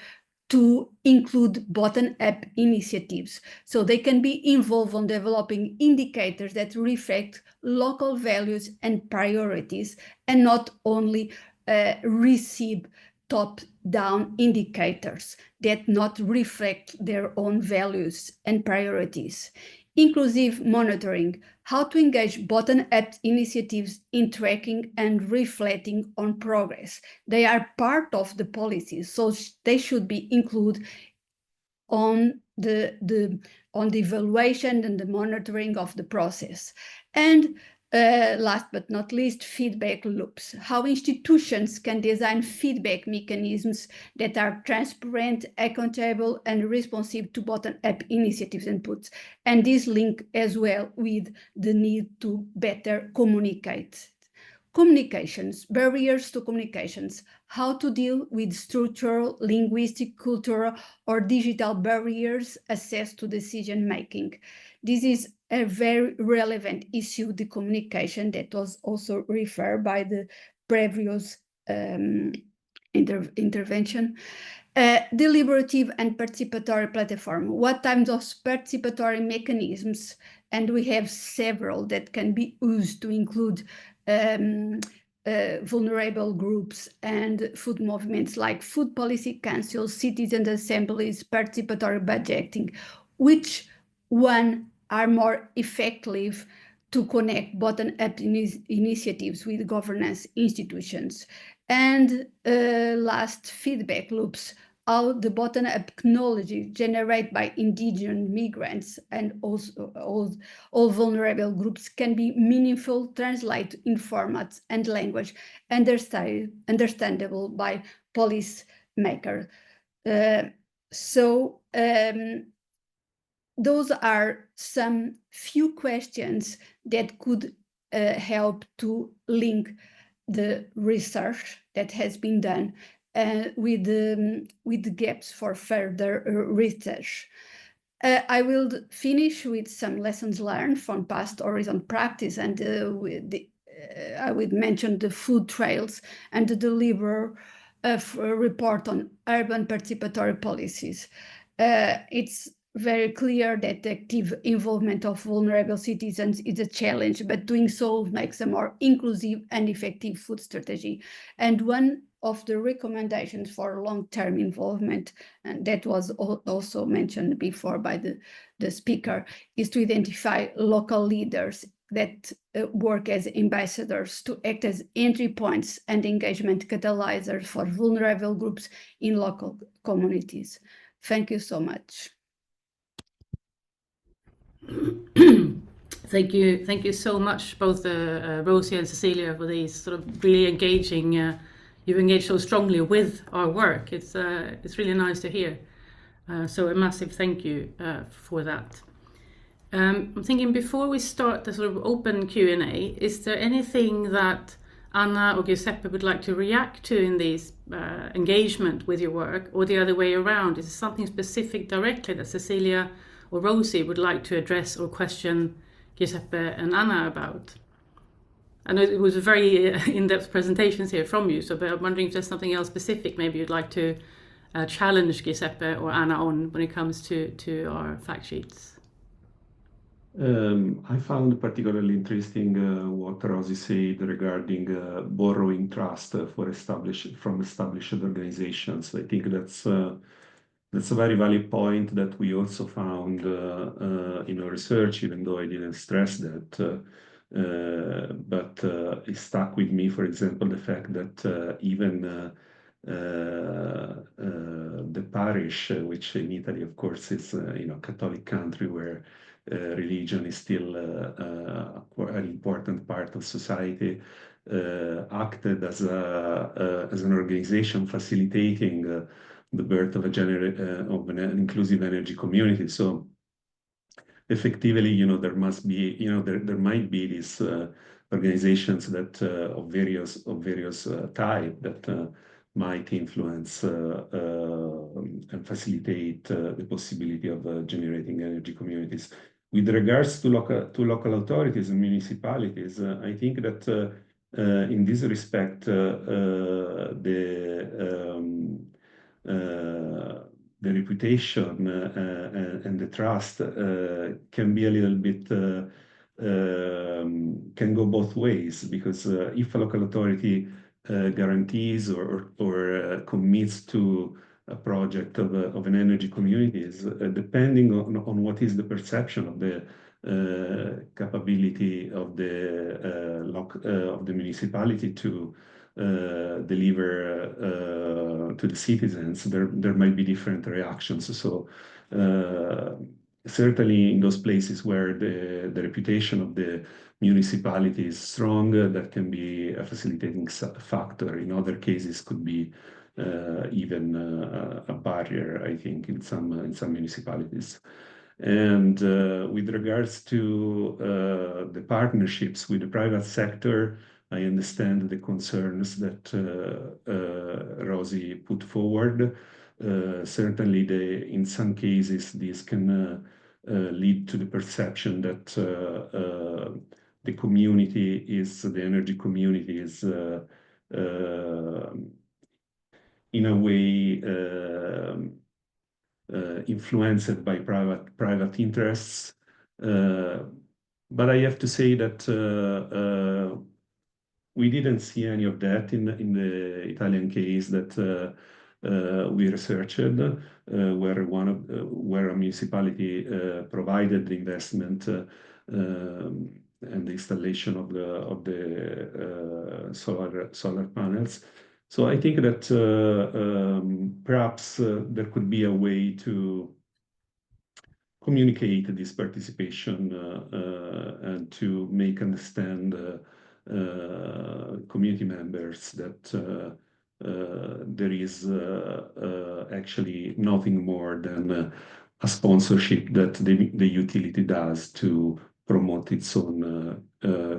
to include bottom-up initiatives. So they can be involved on developing indicators that reflect local values and priorities and not only receive top-down indicators that not reflect their own values and priorities. Inclusive monitoring, how to engage bottom-up initiatives in tracking and reflecting on progress. They are part of the policies, so they should be included on the evaluation and the monitoring of the process. And Last but not least, feedback loops. How institutions can design feedback mechanisms that are transparent, accountable, and responsive to bottom-up initiatives and inputs. And this link as well with the need to better communicate. Communications, barriers to communications, how to deal with structural, linguistic, cultural, or digital barriers access to decision-making. This is a very relevant issue, the communication, that was also referred by the previous intervention. Deliberative and participatory platform. What types of participatory mechanisms, and we have several that can be used to include vulnerable groups and food movements like food policy councils, citizen assemblies, participatory budgeting, which one are more effective to connect bottom-up initiatives with governance institutions. And last, feedback loops, how the bottom-up technology generated by indigenous migrants and also all vulnerable groups can be meaningful, translate in formats and language understandable by policymakers. Those are some few questions that could help to link the research that has been done with the gaps for further research. I will finish with some lessons learned from past Horizon practice, and I would mention the food trails and the deliver report on urban participatory policies. It's very clear that the active involvement of vulnerable citizens is a challenge, but doing so makes a more inclusive and effective food strategy. And one of the recommendations for long-term involvement, and that was also mentioned before by the speaker, is to identify local leaders that work as ambassadors to act as entry points and engagement catalyzers for vulnerable groups in local communities. Thank you so much. Thank you so much, both Rosie and Cecilia, for these sort of really engaging. You've engaged so strongly with our work. It's really nice to hear. So a massive thank you for that. I'm thinking before we start the sort of open Q&A, is there anything that Anna or Giuseppe would like to react to in this engagement with your work, or the other way around? Is there something specific directly that Cecilia or Rosie would like to address or question Giuseppe and Anna about? I know it was a very in-depth presentations here from you, but I'm wondering if there's something else specific maybe you'd like to challenge Giuseppe or Anna on when it comes to our fact sheets. I found particularly interesting what Rosie said regarding borrowing trust from established organizations. I think that's a very valid point that we also found in our research, even though I didn't stress that. But it stuck with me, for example, the fact that even the parish, which in Italy, of course, is a Catholic country where religion is still an important part of society, acted as an organization facilitating the birth of an inclusive energy community. So effectively, there must be, there might be these organizations that of various type that might influence and facilitate the possibility of generating energy communities. With regards to local authorities and municipalities, I think that in this respect, the reputation and the trust can be a little bit can go both ways, because if a local authority guarantees or commits to a project of an energy communities, depending on what is the perception of the capability of the municipality to deliver to the citizens, there might be different reactions. So certainly in those places where the reputation of the municipality is strong, that can be a facilitating factor. In other cases, could be even a barrier, I think, in some municipalities. And with regards to the partnerships with the private sector, I understand the concerns that Rosie put forward. Certainly, in some cases, this can lead to the perception that the energy community is in a way influenced by private interests. But I have to say that we didn't see any of that in the Italian case that we researched, where a municipality provided the investment and the installation of the solar panels. So I think that perhaps there could be a way to communicate this participation and to make understand community members that there is actually nothing more than a sponsorship that the utility does to promote its own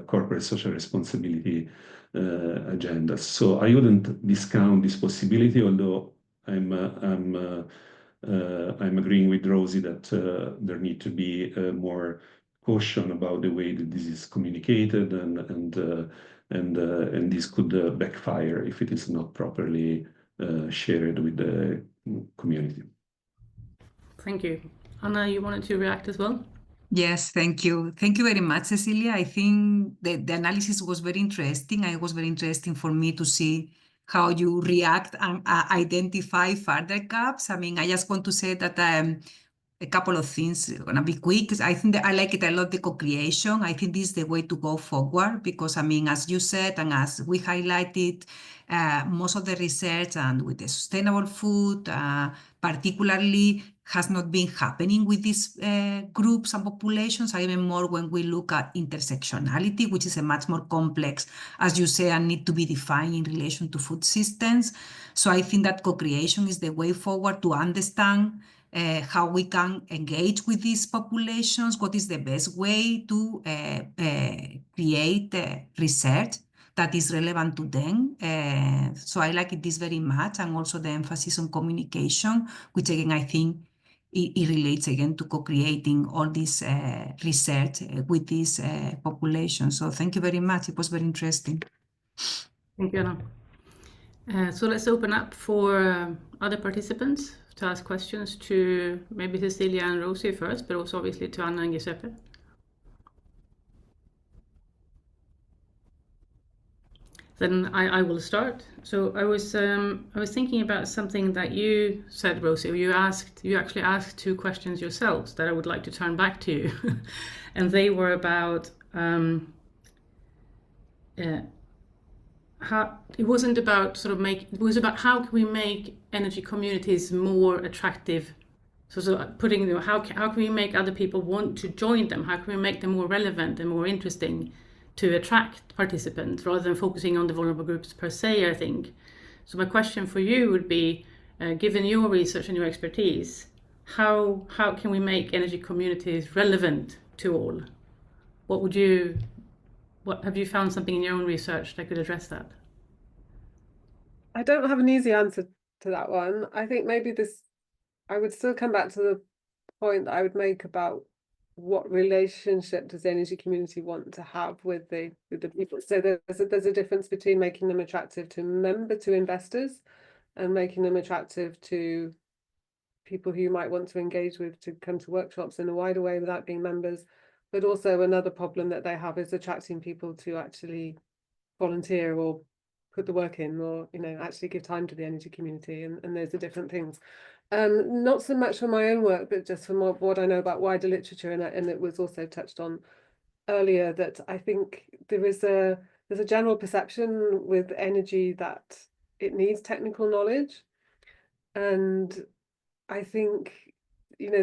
corporate social responsibility agenda. So I wouldn't discount this possibility, although I'm agreeing with Rosie that there need to be more caution about the way that this is communicated, and this could backfire if it is not properly shared with the community. Thank you. Anna, you wanted to react as well? Yes, thank you. Thank you very much, Cecilia. I think the analysis was very interesting. It was very interesting for me to see how you react and identify further gaps. I mean, I just want to say that a couple of things. I'm gonna be quick. I think that I like it a lot, the co-creation. I think this is the way to go forward because, I mean, as you said and as we highlighted, most of the research and with the sustainable food, particularly, has not been happening with these groups and populations, or even more when we look at intersectionality, which is a much more complex, as you say, and need to be defined in relation to food systems. So I think that co-creation is the way forward to understand how we can engage with these populations, what is the best way to create research that is relevant to them. So I like this very much, and also the emphasis on communication, which again, I think it relates again to co-creating all this research with these populations. So thank you very much. It was very interesting. Thank you, Anna. So let's open up for other participants to ask questions to maybe Cecilia and Rosie first, but also obviously to Anna and Giuseppe. Then I will start. So I was thinking about something that you said, Rosie. You actually asked two questions yourselves that I would like to turn back to you, and they were about how it wasn't about it was about how can we make energy communities more attractive. So putting how can we make other people want to join them? How can we make them more relevant and more interesting to attract participants rather than focusing on the vulnerable groups per se, I think. So my question for you would be, given your research and your expertise, how can we make energy communities relevant to all? What have you found something in your own research that could address that? I don't have an easy answer to that one. I think maybe I would still come back to the point that I would make about what relationship does the energy community want to have with the people. So there's a difference between making them attractive to investors and making them attractive to people who you might want to engage with to come to workshops in a wider way without being members. But also another problem that they have is attracting people to actually volunteer or put the work in, or actually give time to the energy community, and those are different things. Not so much from my own work, but just from what I know about wider literature, and it was also touched on earlier, that I think there's a general perception with energy that it needs technical knowledge, and I think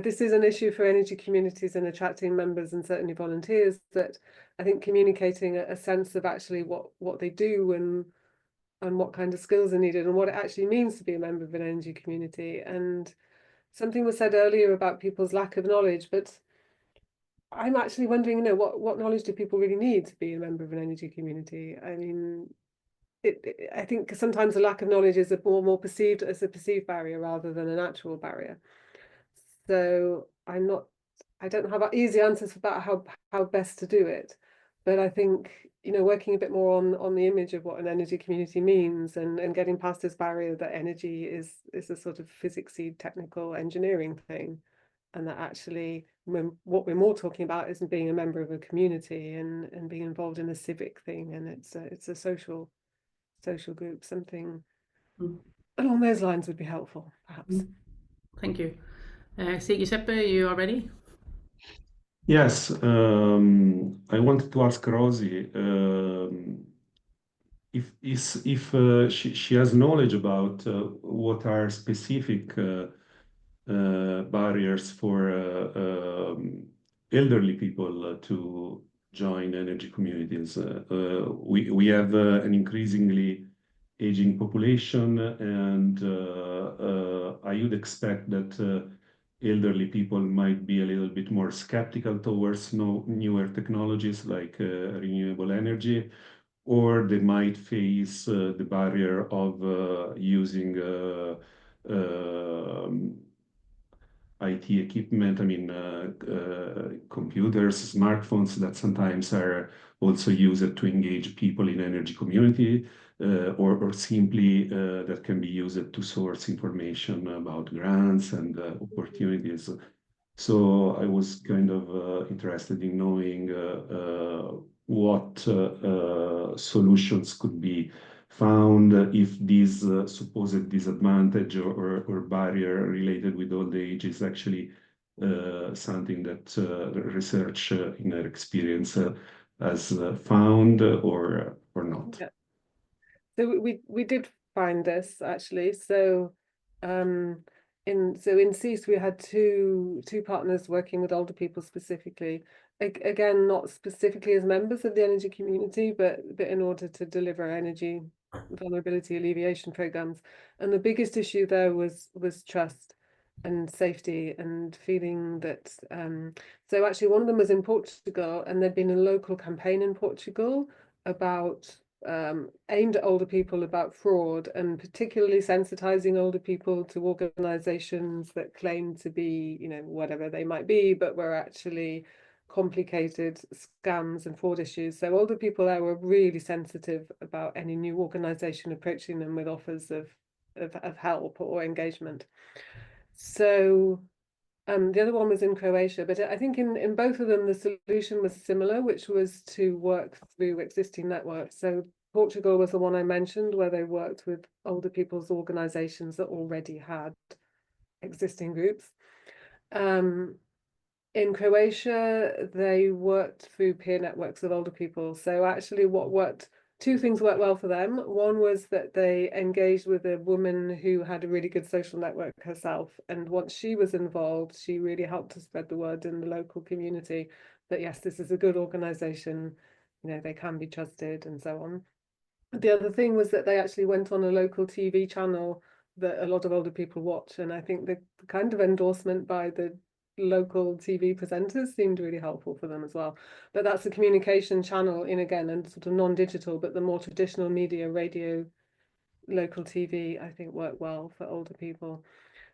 this is an issue for energy communities and attracting members and certainly volunteers, that I think communicating a sense of actually what they do and what kind of skills are needed and what it actually means to be a member of an energy community. And something was said earlier about people's lack of knowledge, but I'm actually wondering, what knowledge do people really need to be a member of an energy community? I mean, I think sometimes a lack of knowledge is more perceived as a perceived barrier rather than an actual barrier. So I don't have easy answers about how best to do it, but I think working a bit more on the image of what an energy community means and getting past this barrier that energy is a sort of physicsy technical engineering thing, and that actually what we're more talking about is being a member of a community and being involved in a civic thing, and it's a social group. Something along those lines would be helpful, perhaps. Thank you. Giuseppe, you are ready? Yes, I wanted to ask Rosie if she has knowledge about what are specific barriers for elderly people to join energy communities. We have an increasingly aging population, and I would expect that elderly people might be a little bit more skeptical towards newer technologies like renewable energy, or they might face the barrier of using IT equipment, computers, smartphones that sometimes are also used to engage people in energy community, or simply that can be used to source information about grants and opportunities. So I was kind of interested in knowing what solutions could be found if this supposed disadvantage or barrier related with old age is actually something that research in our experience has found or not. Yeah. So we did find this actually. So in CEAS we had two partners working with older people specifically. Again, not specifically as members of the energy community, but in order to deliver energy vulnerability alleviation programs. And the biggest issue there was trust and safety and feeling that so actually one of them was in Portugal, and there'd been a local campaign in Portugal about aimed at older people about fraud, and particularly sensitizing older people to organizations that claim to be, whatever they might be, but were actually complicated scams and fraud issues. So older people there were really sensitive about any new organization approaching them with offers of help or engagement. So the other one was in Croatia, but I think in both of them the solution was similar, which was to work through existing networks. So Portugal was the one I mentioned, where they worked with older people's organizations that already had existing groups. In Croatia, they worked through peer networks of older people. So actually two things worked well for them. One was that they engaged with a woman who had a really good social network herself. And once she was involved, she really helped to spread the word in the local community that, yes, this is a good organization, they can be trusted and so on. The other thing was that they actually went on a local TV channel that a lot of older people watch. And I think the kind of endorsement by the local TV presenters seemed really helpful for them as well. But that's a communication channel again, and sort of non-digital, but the more traditional media, radio, local TV, I think work well for older people.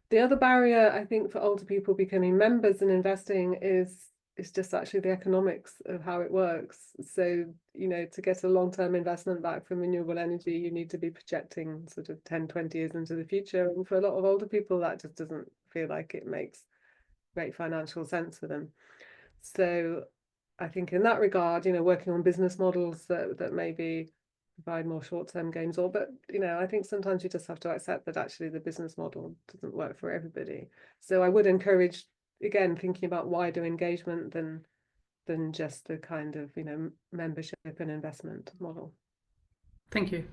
The other barrier, I think, for older people becoming members and investing is just actually the economics of how it works. So, to get a long-term investment back from renewable energy, you need to be projecting sort of 10, 20 years into the future. And for a lot of older people, that just doesn't feel like it makes great financial sense for them. So I think in that regard, working on business models that maybe provide more short-term gains, but I think sometimes you just have to accept that actually the business model doesn't work for everybody. So I would encourage, again, thinking about wider engagement than just the kind of membership and investment model. Thank you.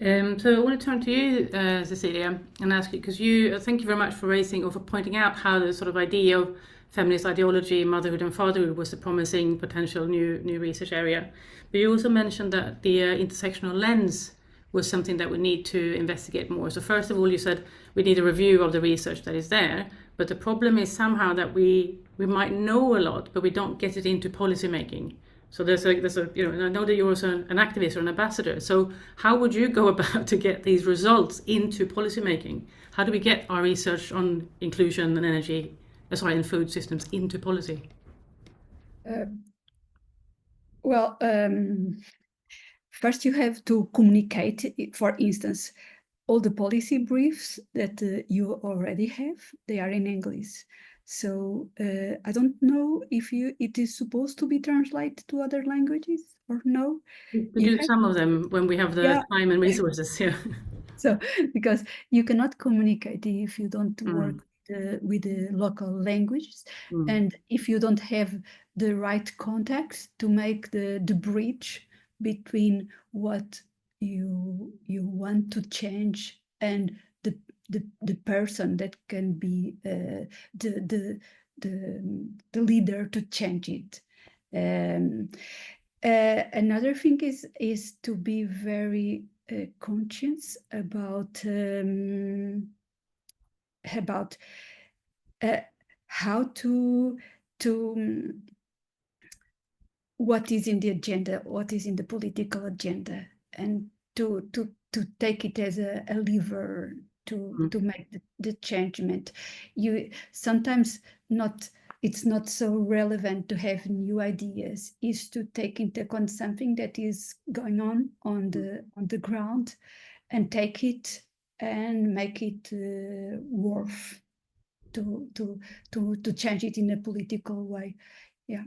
So I want to turn to you, Cecilia, and ask you, because you, thank you very much for raising or for pointing out how the sort of idea of feminist ideology, motherhood and fatherhood was a promising potential new research area. But you also mentioned that the intersectional lens was something that we need to investigate more. So first of all, you said we need a review of the research that is there, but the problem is somehow that we might know a lot, but we don't get it into policy making. So there's a you know, I know that you're also an activist or an ambassador. So how would you go about to get these results into policy making? How do we get our research on inclusion and energy, and food systems into policy? Well, first you have to communicate. For instance, all the policy briefs that you already have, they are in English. So I don't know if it is supposed to be translated to other languages or no. We do some of them when we have the time and resources. Yeah. So because you cannot communicate if you don't work with the local languages, and if you don't have the right contacts to make the bridge between what you want to change and the person that can be the leader to change it. Another thing is to be very conscious about how to what is in the agenda, what is in the political agenda, and to take it as a lever to make the changement. You sometimes not. It's not so relevant to have new ideas, is to take into account something that is going on the ground and take it and make it worth to change it in a political way. Yeah.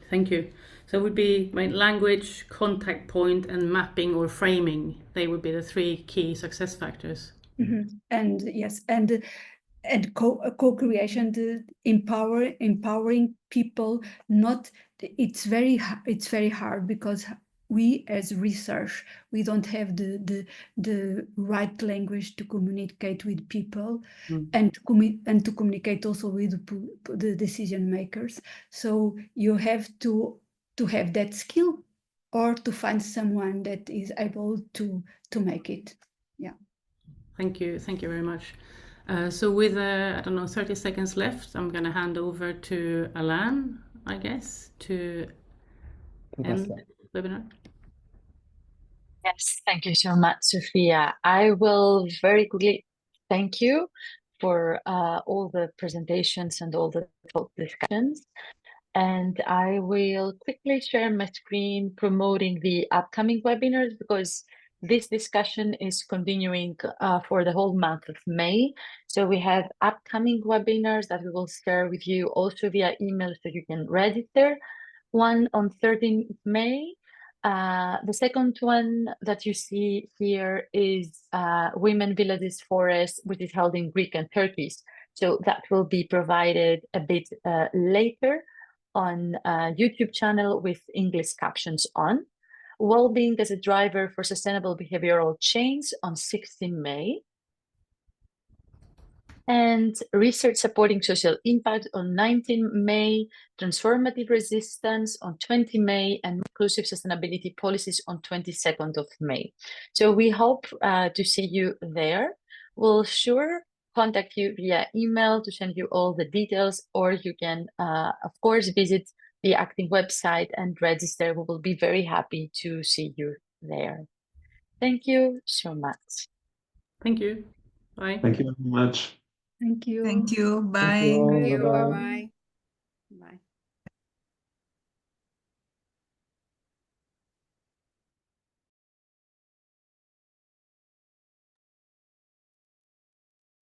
Thank you. So it would be language, contact point, and mapping or framing. They would be the three key success factors. And yes, and co-creation, empowering people. Not it's very hard because we as research, we don't have the right language to communicate with people and to communicate also with the decision makers. So you have to have that skill or to find someone that is able to make it. Yeah. Thank you very much. So with, I don't know, 30 seconds left, I'm going to hand over to Alain, I guess, to end the webinar. Yes, thank you so much, Sophia. I will very quickly thank you for all the presentations and all the discussions. And I will quickly share my screen promoting the upcoming webinars, because this discussion is continuing for the whole month of May. So we have upcoming webinars that we will share with you also via email, so you can register. One on 13th May. The second one that you see here is Women, Villages, Forests, which is held in Greek and Turkish. So that will be provided a bit later on YouTube channel with English captions on. Wellbeing as a driver for sustainable behavioral change on 16 May. And research supporting social impact on 19 May, transformative resistance on 20 May, and inclusive sustainability policies on 22nd of May. So we hope to see you there. We'll sure contact you via email to send you all the details, or you can, of course, visit the ACCTING website and register. We will be very happy to see you there. Thank you so much. Thank you. Bye. Thank you very much. Thank you. Thank you. Bye. Thank you. Thank you. Bye-bye. Bye-bye.